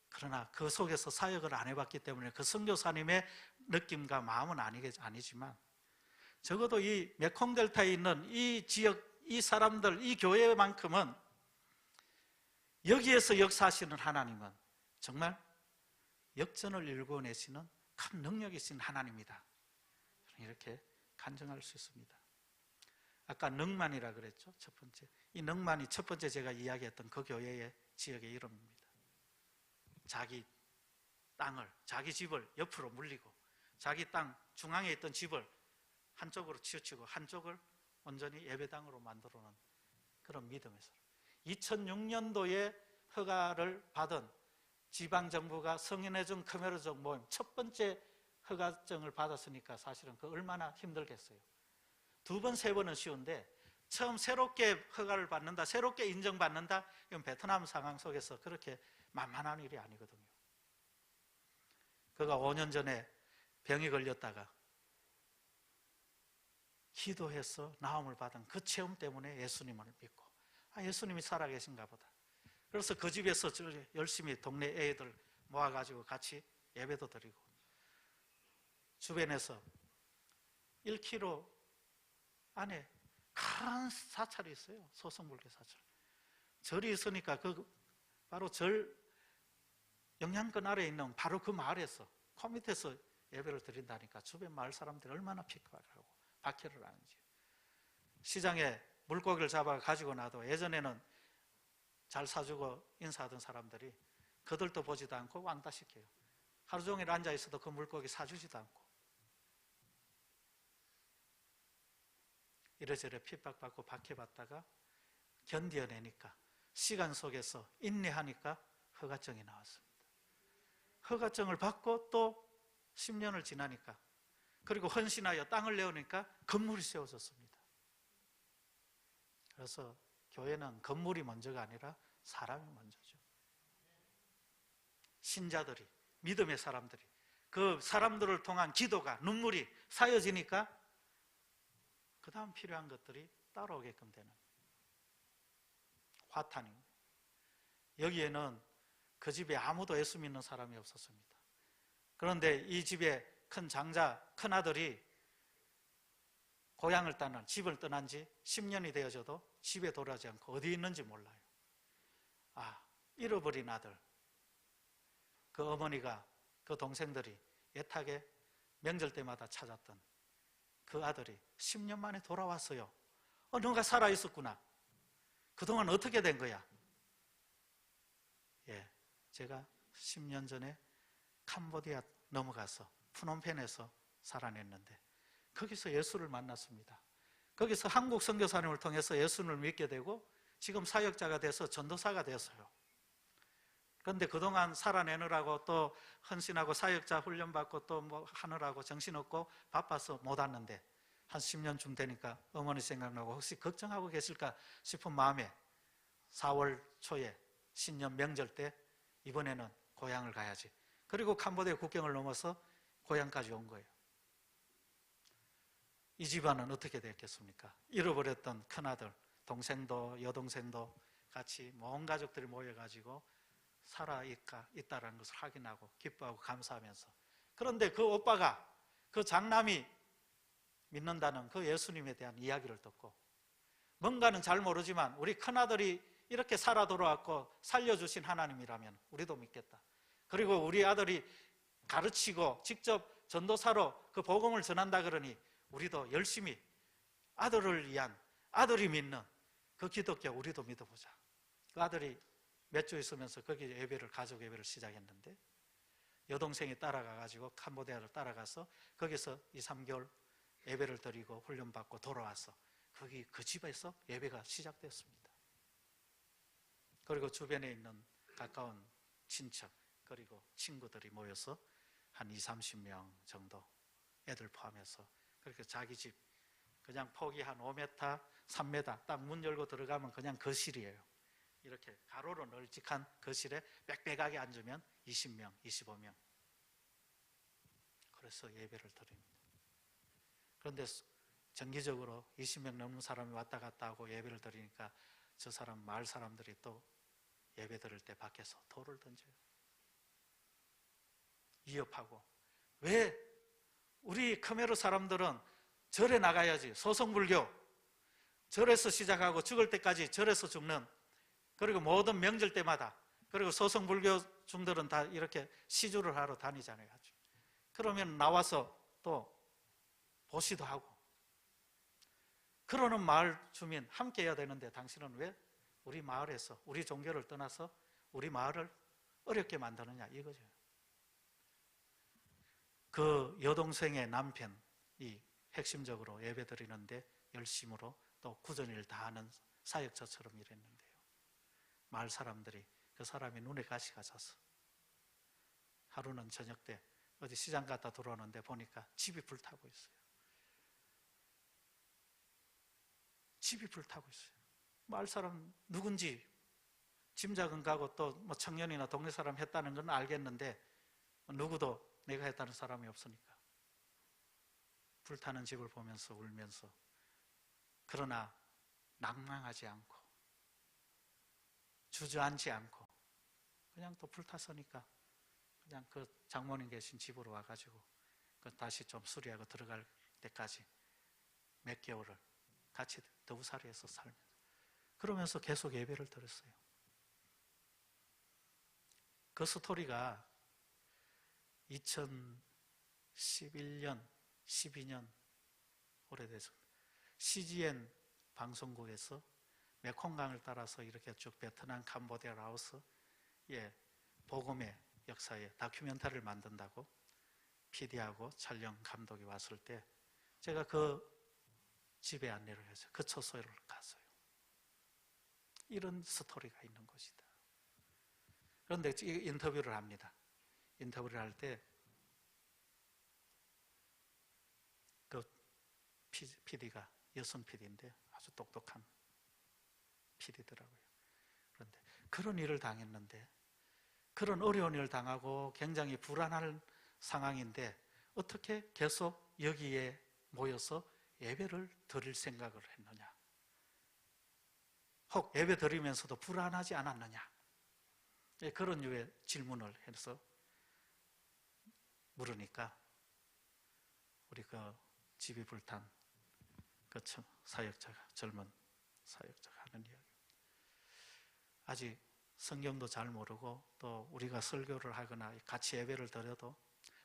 그러나 그 속에서 사역을 안 해봤기 때문에 그 선교사님의 느낌과 마음은 아니지만, 적어도 이 메콩델타에 있는 이 지역, 이 사람들, 이 교회만큼은 여기에서 역사하시는 하나님은 정말 역전을 일궈내시는 큰 능력이 있는 하나님이다, 이렇게 간증할 수 있습니다. 아까 능만이라 그랬죠, 첫 번째. 이 능만이 첫 번째 제가 이야기했던 그 교회의 지역의 이름입니다. 자기 땅을, 자기 집을 옆으로 물리고 자기 땅 중앙에 있던 집을 한쪽으로 치우치고 한쪽을 온전히 예배당으로 만들어 놓은 그런 믿음에서 2006년도에 허가를 받은 지방정부가 성인회중 커뮤니적 모임 첫 번째 허가증을 받았으니까 사실은 그 얼마나 힘들겠어요. 두 번, 세 번은 쉬운데 처음 새롭게 허가를 받는다, 새롭게 인정받는다, 이건 베트남 상황 속에서 그렇게 만만한 일이 아니거든요. 그가 5년 전에 병이 걸렸다가 기도해서 나음을 받은 그 체험 때문에 예수님을 믿고, 예수님이 살아계신가 보다. 그래서 그 집에서 열심히 동네 애들 모아가지고 같이 예배도 드리고, 주변에서 1km 안에 큰 사찰이 있어요. 소성불교 사찰. 절이 있으니까 바로 절 영향권 아래에 있는 바로 그 마을에서, 그 밑에서 예배를 드린다니까 주변 마을 사람들이 얼마나 픽박하고 박해를 하는지. 시장에 물고기를 잡아 가지고 나도 예전에는 잘 사주고 인사하던 사람들이 그들도 보지도 않고 왕따 시켜요. 하루 종일 앉아 있어도 그 물고기 사주지도 않고, 이래저래 핍박받고 박해받다가 견뎌내니까, 시간 속에서 인내하니까 허가증이 나왔습니다. 허가증을 받고 또 10년을 지나니까, 그리고 헌신하여 땅을 내오니까 건물이 세워졌습니다. 그래서 교회는 건물이 먼저가 아니라 사람이 먼저죠. 신자들이, 믿음의 사람들이, 그 사람들을 통한 기도가, 눈물이 쌓여지니까 그 다음 필요한 것들이 따라오게끔 되는 화탄입니다. 여기에는 그 집에 아무도 예수 믿는 사람이 없었습니다. 그런데 이 집에 큰 장자, 큰 아들이 고향을 떠난, 집을 떠난 지 10년이 되어져도 집에 돌아오지 않고 어디 있는지 몰라요. 잃어버린 아들. 그 어머니가, 그 동생들이 애타게 명절 때마다 찾았던 그 아들이 10년 만에 돌아왔어요. 너가 살아있었구나. 그동안 어떻게 된 거야? 제가 10년 전에 캄보디아 넘어가서 푸놈펜에서 살아냈는데 거기서 예수를 만났습니다. 거기서 한국 선교사님을 통해서 예수를 믿게 되고 지금 사역자가 돼서 전도사가 됐어요. 그런데 그동안 살아내느라고 또 헌신하고 사역자 훈련받고 또 뭐 하느라고 정신없고 바빠서 못 왔는데 한 10년쯤 되니까 어머니 생각나고 혹시 걱정하고 계실까 싶은 마음에 4월 초에 신년 명절 때 이번에는 고향을 가야지. 그리고 캄보디아 국경을 넘어서 고향까지 온 거예요. 이 집안은 어떻게 됐겠습니까? 잃어버렸던 큰아들, 동생도 여동생도 같이 온 가족들이 모여가지고 살아있다라는 것을 확인하고 기뻐하고 감사하면서, 그런데 그 오빠가, 그 장남이 믿는다는 그 예수님에 대한 이야기를 듣고 뭔가는 잘 모르지만 우리 큰아들이 이렇게 살아 돌아왔고 살려주신 하나님이라면 우리도 믿겠다. 그리고 우리 아들이 가르치고 직접 전도사로 그 복음을 전한다 그러니 우리도 열심히 아들을 위한, 아들이 믿는 그 기독교 우리도 믿어보자. 그 아들이 몇 주 있으면서 거기 예배를, 가족 예배를 시작했는데 여동생이 따라가가지고 캄보디아를 따라가서 거기서 2, 3개월 예배를 드리고 훈련받고 돌아와서 거기 그 집에서 예배가 시작됐습니다. 그리고 주변에 있는 가까운 친척 그리고 친구들이 모여서 한 20, 30명 정도 애들 포함해서 그렇게 자기 집 그냥 폭이 한 5m, 3m 딱 문 열고 들어가면 그냥 거실이에요. 이렇게 가로로 널찍한 거실에 빽빽하게 앉으면 20명, 25명. 그래서 예배를 드립니다. 그런데 정기적으로 20명 넘는 사람이 왔다 갔다 하고 예배를 드리니까 저 사람, 마을 사람들이 또 예배 드릴 때 밖에서 돌을 던져요. 위협하고. 왜 우리 khmer 사람들은 절에 나가야지, 소성불교 절에서 시작하고 죽을 때까지 절에서 죽는, 그리고 모든 명절 때마다, 그리고 소성불교 중들은 다 이렇게 시주를 하러 다니잖아요. 그러면 나와서 또 보시도 하고 그러는 마을 주민 함께 해야 되는데 당신은 왜 우리 마을에서 우리 종교를 떠나서 우리 마을을 어렵게 만드느냐 이거죠. 그 여동생의 남편이 핵심적으로 예배 드리는데 열심으로 또 구전일 다 하는 사역자처럼 일했는데요. 마을 사람들이 그 사람이 눈에 가시가 져서 하루는 저녁 때 어디 시장 갔다 들어오는데 보니까 집이 불타고 있어요. 집이 불타고 있어요. 마을 사람 누군지 짐작은 가고 또 뭐 청년이나 동네 사람 했다는 건 알겠는데 누구도 내가 했다는 사람이 없으니까 불타는 집을 보면서 울면서, 그러나 낭망하지 않고 주저앉지 않고 그냥 또 불탔으니까 그냥 그 장모님 계신 집으로 와가지고 그 다시 좀 수리하고 들어갈 때까지 몇 개월을 같이 더부살이해서 살면서 그러면서 계속 예배를 드렸어요. 그 스토리가 2011년, 12년 오래돼서 CGN 방송국에서 메콩강을 따라서 이렇게 쭉 베트남, 캄보디아, 라오스 복음의 역사에 다큐멘터리를 만든다고 PD하고 촬영 감독이 왔을 때 제가 그 집에 안내를 해서 그 처소를 갔어요. 이런 스토리가 있는 곳이다. 그런데 인터뷰를 합니다. 인터뷰를 할 때 그 PD가 여성 PD인데 아주 똑똑한 PD더라고요. 그런데 그런 일을 당했는데, 그런 어려운 일을 당하고 굉장히 불안한 상황인데 어떻게 계속 여기에 모여서 예배를 드릴 생각을 했느냐, 혹 예배 드리면서도 불안하지 않았느냐, 그런 류의 질문을 해서 물으니까 우리 그 집이 불탄 그 사역자가, 젊은 사역자가 하는 이야기, 아직 성경도 잘 모르고 또 우리가 설교를 하거나 같이 예배를 드려도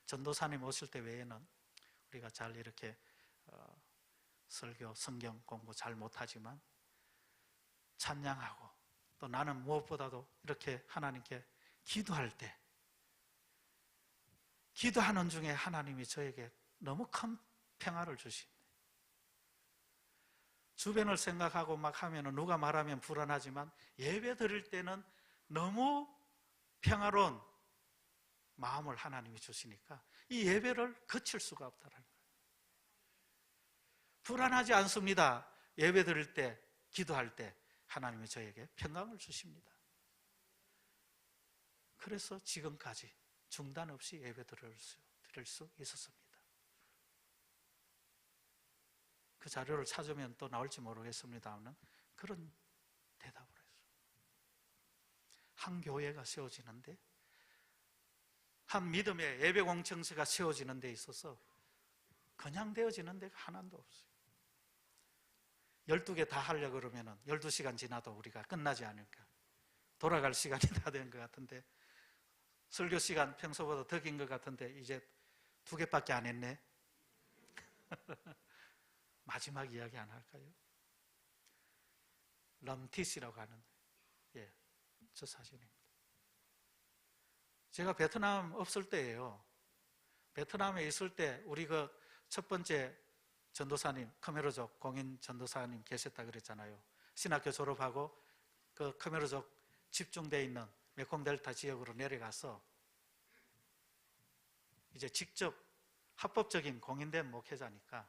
전도사님 오실 때 외에는 우리가 잘 이렇게 설교, 성경 공부 잘 못하지만 찬양하고 또 나는 무엇보다도 이렇게 하나님께 기도할 때, 기도하는 중에 하나님이 저에게 너무 큰 평화를 주십니다. 주변을 생각하고 막 하면 누가 말하면 불안하지만 예배 드릴 때는 너무 평화로운 마음을 하나님이 주시니까 이 예배를 거칠 수가 없다라는 거예요. 불안하지 않습니다. 예배 드릴 때, 기도할 때 하나님이 저에게 평강을 주십니다. 그래서 지금까지 중단 없이 예배 드릴 수 있었습니다. 그 자료를 찾으면 또 나올지 모르겠습니다만 그런 대답을 했어요. 한 교회가 세워지는데, 한 믿음의 예배 공동체가 세워지는 데 있어서 그냥 되어지는 데가 하나도 없어요. 12개 다 하려고 그러면 12시간 지나도 우리가 끝나지 않을까. 돌아갈 시간이 다 된 것 같은데, 설교 시간 평소보다 더 긴 것 같은데 이제 2개밖에 안 했네. 마지막 이야기 안 할까요? 럼티시라고 하는, 저 사진입니다. 제가 베트남 없을 때예요. 베트남에 있을 때 우리 그 첫 번째 전도사님, khmer족 공인 전도사님 계셨다 그랬잖아요. 신학교 졸업하고 그 khmer족 집중되어 있는 메콩델타 지역으로 내려가서 이제 직접 합법적인 공인된 목회자니까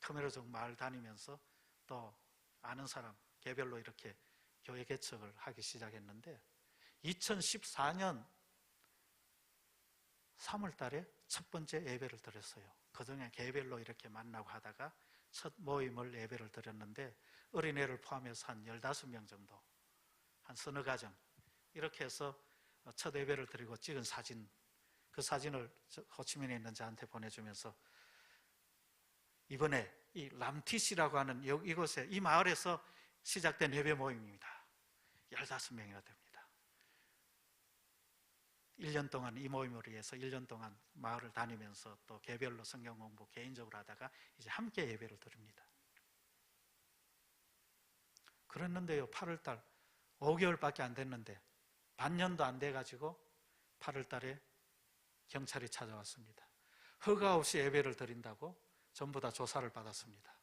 khmer족 마을 다니면서 또 아는 사람 개별로 이렇게 교회 개척을 하기 시작했는데, 2014년 3월 달에 첫 번째 예배를 드렸어요. 그동안 개별로 이렇게 만나고 하다가 첫 모임을 예배를 드렸는데, 어린애를 포함해서 한 15명 정도, 한 서너 가정 이렇게 해서 첫 예배를 드리고 찍은 사진, 그 사진을 호치민에 있는 저한테 보내주면서 이번에 이 람티시라고 하는 이곳에, 이 마을에서 시작된 예배 모임입니다. 15명이나 됩니다. 1년 동안 이 모임을 위해서 1년 동안 마을을 다니면서 또 개별로 성경 공부 개인적으로 하다가 이제 함께 예배를 드립니다. 그랬는데요, 8월달 5개월밖에 안 됐는데, 반년도 안 돼가지고 8월달에 경찰이 찾아왔습니다. 허가 없이 예배를 드린다고 전부 다 조사를 받았습니다.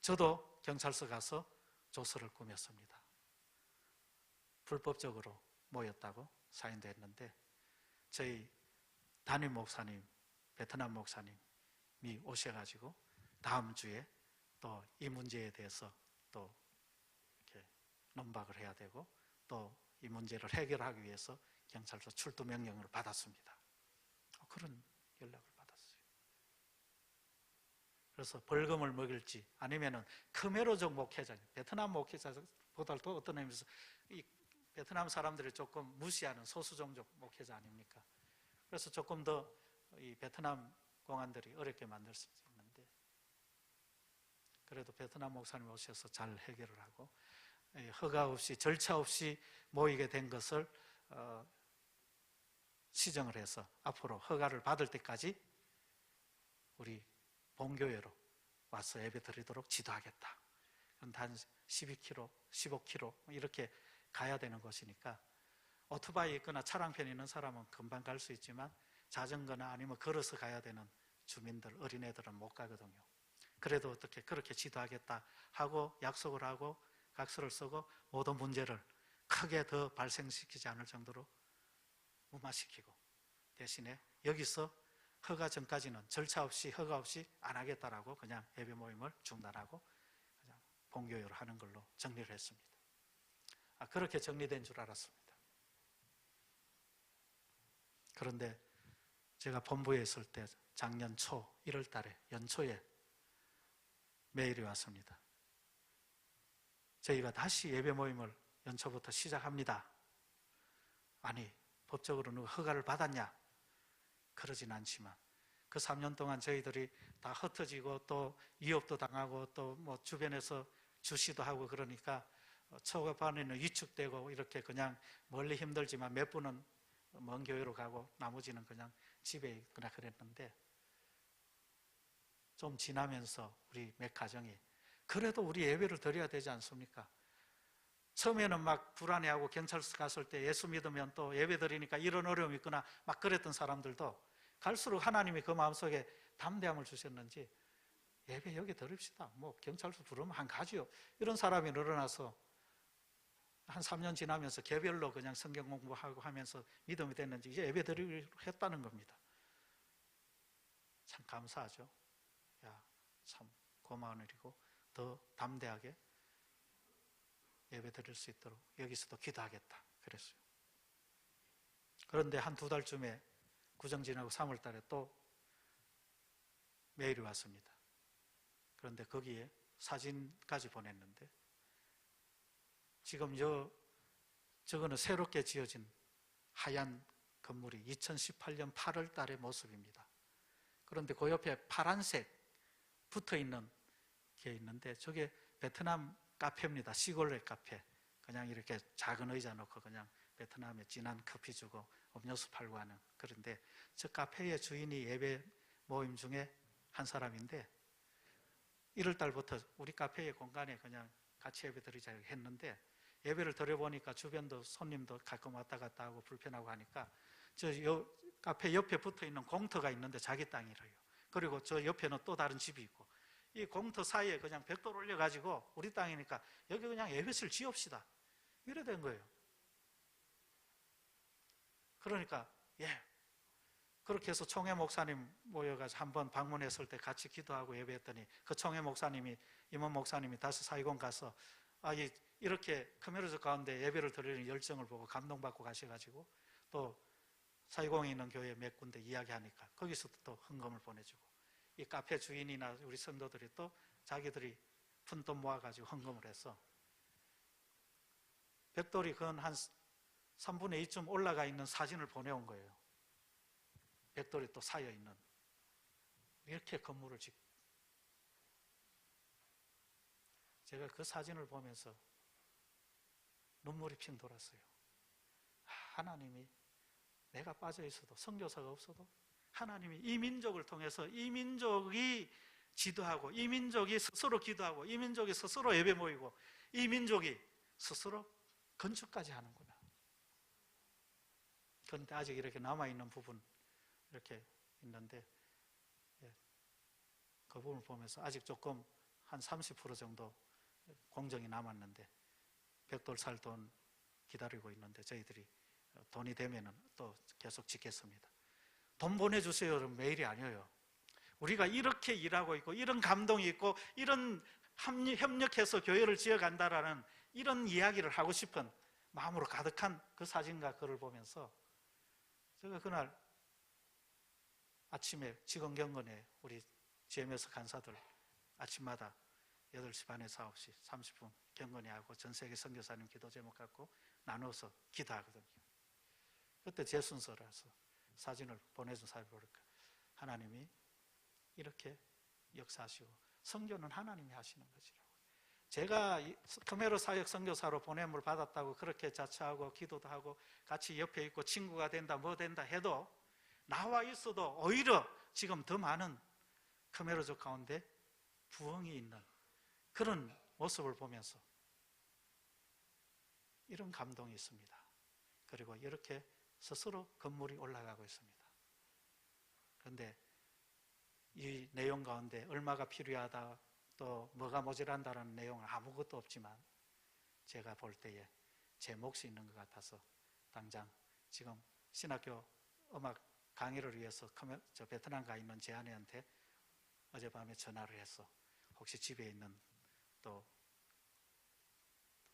저도 경찰서 가서 조서를 꾸몄습니다. 불법적으로 모였다고 사인도 했는데, 저희 담임 목사님, 베트남 목사님이 오셔가지고 다음 주에 또 이 문제에 대해서 또 이렇게 논박을 해야 되고, 또 이 문제를 해결하기 위해서 경찰서 출두 명령을 받았습니다. 그런 연락을 받았어요. 그래서 벌금을 먹일지 아니면은 khmer족 목회자, 베트남 목회자보다도 어떤 의미에서 이 베트남 사람들이 조금 무시하는 소수 종족 목회자 아닙니까? 그래서 조금 더 이 베트남 공안들이 어렵게 만들 수 있는데, 그래도 베트남 목사님 오셔서 잘 해결을 하고, 허가 없이 절차 없이 모이게 된 것을 시정을 해서 앞으로 허가를 받을 때까지 우리 본교회로 와서 예배 드리도록 지도하겠다. 단 12km, 15km 이렇게 가야 되는 곳이니까 오토바이 있거나 차량편 있는 사람은 금방 갈 수 있지만 자전거나 아니면 걸어서 가야 되는 주민들, 어린애들은 못 가거든요. 그래도 어떻게 그렇게 지도하겠다 하고 약속을 하고 각서를 쓰고 모든 문제를 크게 더 발생시키지 않을 정도로 무마시키고, 대신에 여기서 허가 전까지는 절차 없이 허가 없이 안 하겠다라고 그냥 예배 모임을 중단하고 그냥 본교회로 하는 걸로 정리를 했습니다. 그렇게 정리된 줄 알았습니다. 그런데 제가 본부에 있을 때 작년 초 1월 달에 연초에 메일이 왔습니다. 저희가 다시 예배 모임을 연초부터 시작합니다. 아니, 법적으로 누가 허가를 받았냐? 그러진 않지만 그 3년 동안 저희들이 다 흩어지고 또 위협도 당하고 또 뭐 주변에서 주시도 하고 그러니까 초반에는 위축되고 이렇게 그냥 멀리 힘들지만 몇 분은 먼 교회로 가고 나머지는 그냥 집에 있거나 그랬는데, 좀 지나면서 우리 몇 가정이 그래도 우리 예배를 드려야 되지 않습니까? 처음에는 막 불안해하고 경찰서 갔을 때 예수 믿으면 또 예배 드리니까 이런 어려움이 있구나 막 그랬던 사람들도 갈수록 하나님이 그 마음속에 담대함을 주셨는지 예배 여기 드립시다. 뭐 경찰서 부르면 한 가지요. 이런 사람이 늘어나서 한 3년 지나면서 개별로 그냥 성경 공부하고 하면서 믿음이 됐는지 이제 예배 드리기로 했다는 겁니다. 참 감사하죠. 야, 참 고마운 일이고 더 담대하게 예배 드릴 수 있도록 여기서도 기도하겠다 그랬어요. 그런데 한 2달쯤에 구정 지나고 3월 달에 또 메일이 왔습니다. 그런데 거기에 사진까지 보냈는데 지금 저거는 새롭게 지어진 하얀 건물이 2018년 8월 달의 모습입니다. 그런데 그 옆에 파란색 붙어있는 게 있는데 저게 베트남 카페입니다. 시골의 카페. 그냥 이렇게 작은 의자 놓고 그냥 베트남에 진한 커피 주고 음료수 팔고 하는. 그런데 저 카페의 주인이 예배 모임 중에 한 사람인데 1월 달부터 우리 카페의 공간에 그냥 같이 예배 드리자 했는데 예배를 드려보니까 주변도 손님도 가끔 왔다 갔다 하고 불편하고 하니까 카페 옆에 붙어있는 공터가 있는데 자기 땅이래요. 그리고 저 옆에는 또 다른 집이 있고 이 공터 사이에 그냥 벽돌 올려가지고 우리 땅이니까 여기 그냥 예배실 지읍시다 이래 된 거예요. 그러니까 그렇게 해서 총회 목사님 모여가지고 한번 방문했을 때 같이 기도하고 예배했더니 그 총회 목사님이 임원 목사님이 다시 사이공 가서 이렇게 khmer족 가운데 예배를 드리는 열정을 보고 감동받고 가셔가지고 또 사이공에 있는 교회 몇 군데 이야기하니까 거기서 또 헌금을 보내주고 이 카페 주인이나 우리 성도들이 또 자기들이 푼 돈 모아가지고 헌금을 해서 벽돌이 건 한 3분의 2쯤 올라가 있는 사진을 보내온 거예요. 벽돌이 또 쌓여있는 이렇게 건물을 짓고 제가 그 사진을 보면서 눈물이 핑 돌았어요. 하나님이 내가 빠져 있어도 선교사가 없어도 하나님이 이 민족을 통해서 이 민족이 지도하고 이 민족이 스스로 기도하고 이 민족이 스스로 예배 모이고 이 민족이 스스로 건축까지 하는구나. 그런데 아직 이렇게 남아있는 부분 이렇게 있는데 그 부분을 보면서 아직 조금 한 30% 정도 공정이 남았는데 벽돌 살 돈 기다리고 있는데 저희들이 돈이 되면은 또 계속 짓겠습니다. 돈 보내주세요. 여러분 메일이 아니에요. 우리가 이렇게 일하고 있고 이런 감동이 있고 이런 협력해서 교회를 지어간다라는 이런 이야기를 하고 싶은 마음으로 가득한 그 사진과 글을 보면서 제가 그날 아침에 직원경건에 우리 GMS 간사들 아침마다 8시 반에서 9시 30분 경건회하고 전세계 선교사님 기도 제목 갖고 나눠서 기도하거든요. 그때 제 순서라서 사진을 보내준 사람이 보니까 하나님이 이렇게 역사하시고 선교는 하나님이 하시는 것이라고. 제가 khmer 사역 선교사로 보냄을 받았다고 그렇게 자처하고 기도도 하고 같이 옆에 있고 친구가 된다 뭐 된다 해도 나와 있어도 오히려 지금 더 많은 khmer족 가운데 부흥이 있는 그런 모습을 보면서 이런 감동이 있습니다. 그리고 이렇게 스스로 건물이 올라가고 있습니다. 그런데 이 내용 가운데 얼마가 필요하다 또 뭐가 모자란다는 내용은 아무것도 없지만 제가 볼 때에 제 몫이 있는 것 같아서 당장 지금 신학교 음악 강의를 위해서 베트남 가 있는 제 아내한테 어젯밤에 전화를 해서 혹시 집에 있는 또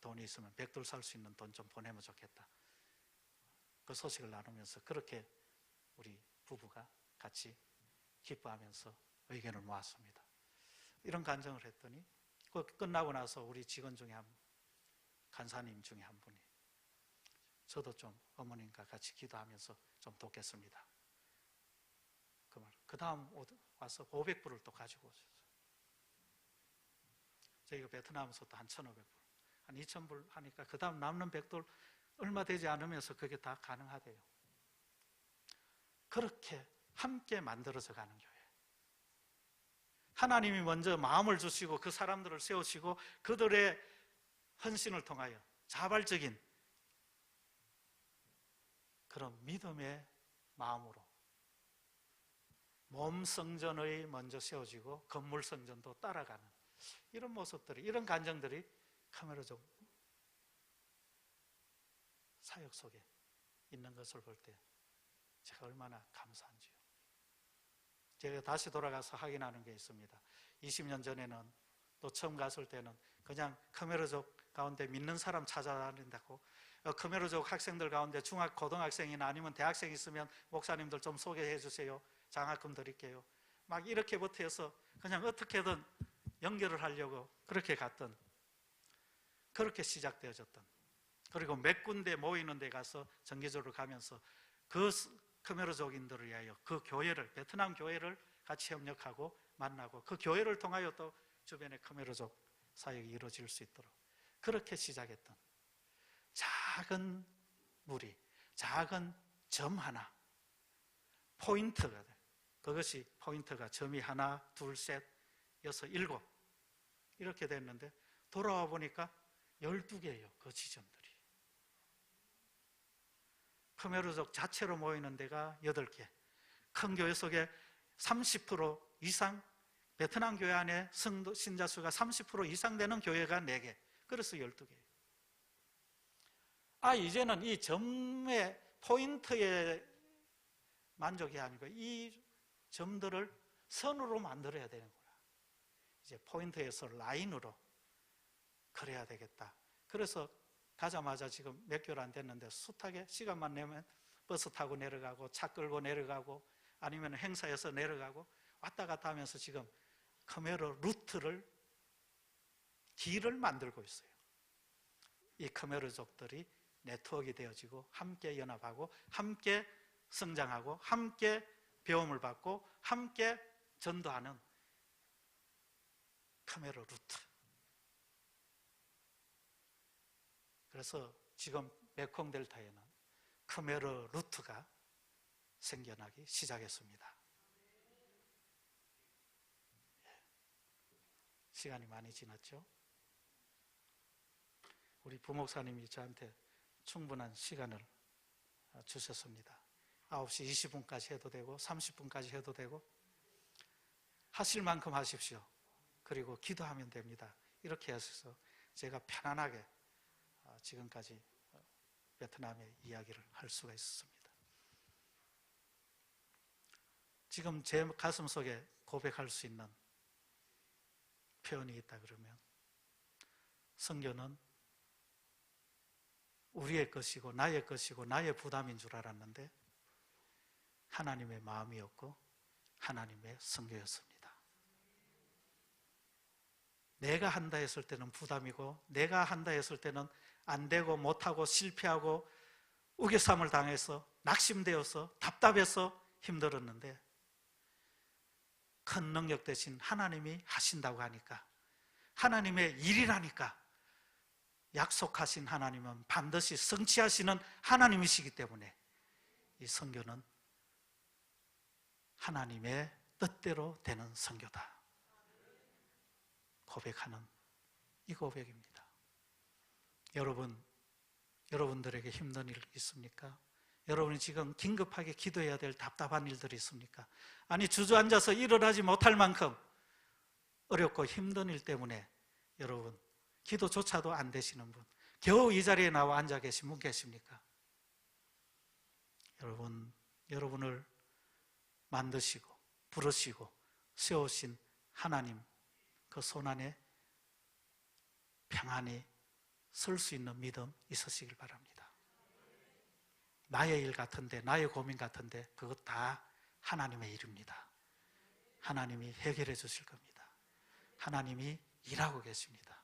돈이 있으면 벽돌 살 수 있는 돈 좀 보내면 좋겠다. 그 소식을 나누면서 그렇게 우리 부부가 같이 기뻐하면서 의견을 모았습니다. 이런 간증을 했더니 그 끝나고 나서 우리 직원 중에 간사님 중에 한 분이 저도 좀 어머님과 같이 기도하면서 좀 돕겠습니다. 그 다음 와서 500불을 또 가지고 오셨어요. 저희가 베트남에서 또 한 1,500불, 한 2,000불 하니까 그 다음 남는 벽돌 얼마 되지 않으면서 그게 다 가능하대요. 그렇게 함께 만들어져 가는 교회. 하나님이 먼저 마음을 주시고 그 사람들을 세우시고 그들의 헌신을 통하여 자발적인 그런 믿음의 마음으로 몸 성전의 먼저 세워지고 건물 성전도 따라가는 이런 모습들이, 이런 간정들이 카메라적 사역 속에 있는 것을 볼 때 제가 얼마나 감사한지요. 제가 다시 돌아가서 확인하는 게 있습니다. 20년 전에는, 또 처음 갔을 때는 그냥 카메라족 가운데 믿는 사람 찾아다닌다고, 카메라족 학생들 가운데 고등학생이나 아니면 대학생 있으면 목사님들 좀 소개해 주세요, 장학금 드릴게요, 막 이렇게부터 해서 그냥 어떻게든 연결을 하려고 그렇게 갔던, 그렇게 시작되어졌던, 그리고 몇 군데 모이는 데 가서 정기적으로 가면서 그 카메라족인들을 위하여 그 교회를, 베트남 교회를 같이 협력하고 만나고, 그 교회를 통하여 또 주변의 카메라족 사역이 이루어질 수 있도록 그렇게 시작했던 작은 무리, 작은 점 하나, 포인트가 돼. 그것이 포인트가 점이 하나, 둘, 셋, 여섯, 일곱 이렇게 됐는데, 돌아와 보니까 12개예요. 그 지점들이. 카메라족 자체로 모이는 데가 8개. 큰 교회 속에 30% 이상, 베트남 교회 안에 신자 수가 30% 이상 되는 교회가 4개. 그래서 12개. 이제는 이 점의 포인트에 만족이 아니고 이 점들을 선으로 만들어야 되는구나. 이제 포인트에서 라인으로 그래야 되겠다. 그래서 가자마자 지금 몇 개월 안 됐는데 숱하게 시간만 내면 버스 타고 내려가고 차 끌고 내려가고 아니면 행사에서 내려가고 왔다 갔다 하면서 지금 카메라 루트를, 길을 만들고 있어요. 이 카메라족들이 네트워크가 되어지고 함께 연합하고 함께 성장하고 함께 배움을 받고 함께 전도하는 카메라 루트. 그래서 지금 메콩 델타에는 카메라 루트가 생겨나기 시작했습니다. 시간이 많이 지났죠? 우리 부목사님이 저한테 충분한 시간을 주셨습니다. 9시 20분까지 해도 되고 30분까지 해도 되고 하실 만큼 하십시오. 그리고 기도하면 됩니다. 이렇게 해서 제가 편안하게 지금까지 베트남의 이야기를 할 수가 있었습니다. 지금 제 가슴 속에 고백할 수 있는 표현이 있다 그러면, 선교는 우리의 것이고 나의 것이고 나의 부담인 줄 알았는데 하나님의 마음이었고 하나님의 선교였습니다. 내가 한다 했을 때는 부담이고 내가 한다 했을 때는 안 되고 못하고 실패하고 우겨쌈을 당해서 낙심되어서 답답해서 힘들었는데, 큰 능력 대신 하나님이 하신다고 하니까, 하나님의 일이라니까, 약속하신 하나님은 반드시 성취하시는 하나님이시기 때문에 이 선교는 하나님의 뜻대로 되는 선교다 고백하는 이 고백입니다. 여러분들에게 힘든 일 있습니까? 여러분이 지금 긴급하게 기도해야 될 답답한 일들이 있습니까? 아니, 주저앉아서 일어나지 못할 만큼 어렵고 힘든 일 때문에 여러분 기도조차도 안 되시는 분, 겨우 이 자리에 나와 앉아 계신 분 계십니까? 여러분을 만드시고 부르시고 세우신 하나님, 그 손안에 평안히 설 수 있는 믿음 있으시길 바랍니다. 나의 일 같은데, 나의 고민 같은데 그것 다 하나님의 일입니다. 하나님이 해결해 주실 겁니다. 하나님이 일하고 계십니다.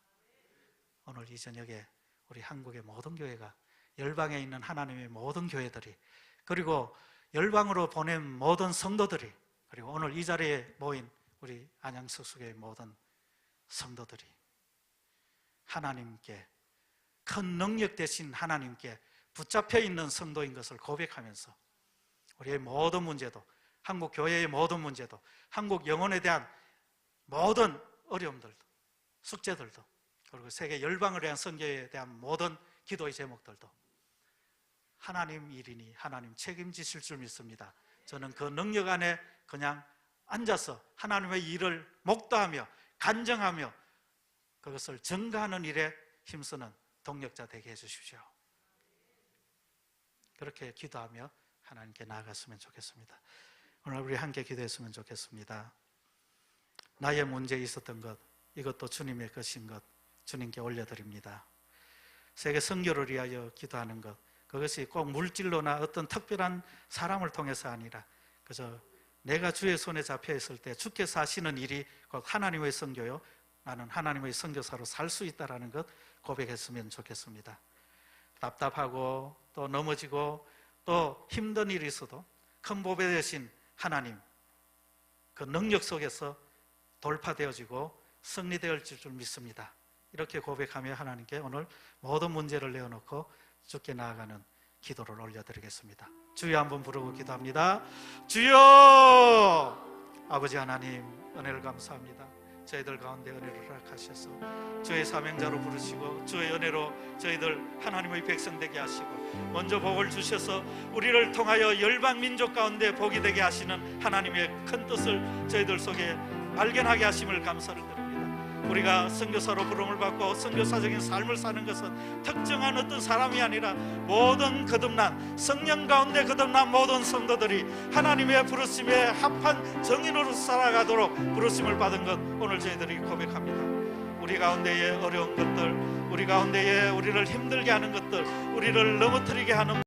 오늘 이 저녁에 우리 한국의 모든 교회가, 열방에 있는 하나님의 모든 교회들이, 그리고 열방으로 보낸 모든 성도들이, 그리고 오늘 이 자리에 모인 우리 안양석수교의 모든 성도들이 하나님께, 큰 능력 되신 하나님께 붙잡혀 있는 성도인 것을 고백하면서 우리의 모든 문제도, 한국 교회의 모든 문제도, 한국 영혼에 대한 모든 어려움들도, 숙제들도, 그리고 세계 열방을 위한 선교에 대한 모든 기도의 제목들도 하나님 일이니 하나님 책임지실 줄 믿습니다. 저는 그 능력 안에 그냥 앉아서 하나님의 일을 목도하며 간증하며 그것을 증거하는 일에 힘쓰는 동력자 되게 해주십시오. 그렇게 기도하며 하나님께 나아갔으면 좋겠습니다. 오늘 우리 함께 기도했으면 좋겠습니다. 나의 문제에 있었던 것, 이것도 주님의 것인 것 주님께 올려드립니다. 세계 선교를 위하여 기도하는 것, 그것이 꼭 물질로나 어떤 특별한 사람을 통해서 아니라 그저 내가 주의 손에 잡혀 있을 때 주께서 하시는 일이 곧 하나님의 선교요, 나는 하나님의 선교사로 살 수 있다는 것 고백했으면 좋겠습니다. 답답하고 또 넘어지고 또 힘든 일이 있어도 큰 보배 되신 하나님, 그 능력 속에서 돌파되어지고 승리되어질 줄 믿습니다. 이렇게 고백하며 하나님께 오늘 모든 문제를 내어놓고 주께 나아가는 기도를 올려드리겠습니다. 주여 한번 부르고 기도합니다. 주여! 아버지 하나님, 은혜를 감사합니다. 저희들 가운데 은혜를 허락하셔서 주의 사명자로 부르시고 주의 은혜로 저희들 하나님의 백성 되게 하시고 먼저 복을 주셔서 우리를 통하여 열방 민족 가운데 복이 되게 하시는 하나님의 큰 뜻을 저희들 속에 발견하게 하심을 감사를 드립니다. 우리가 선교사로 부름을 받고 선교사적인 삶을 사는 것은 특정한 어떤 사람이 아니라 모든 거듭난 성령 가운데 거듭난 모든 성도들이 하나님의 부르심에 합한 정인으로 살아가도록 부르심을 받은 것 오늘 저희들이 고백합니다. 우리 가운데의 어려운 것들, 우리 가운데에 우리를 힘들게 하는 것들, 우리를 넘어뜨리게 하는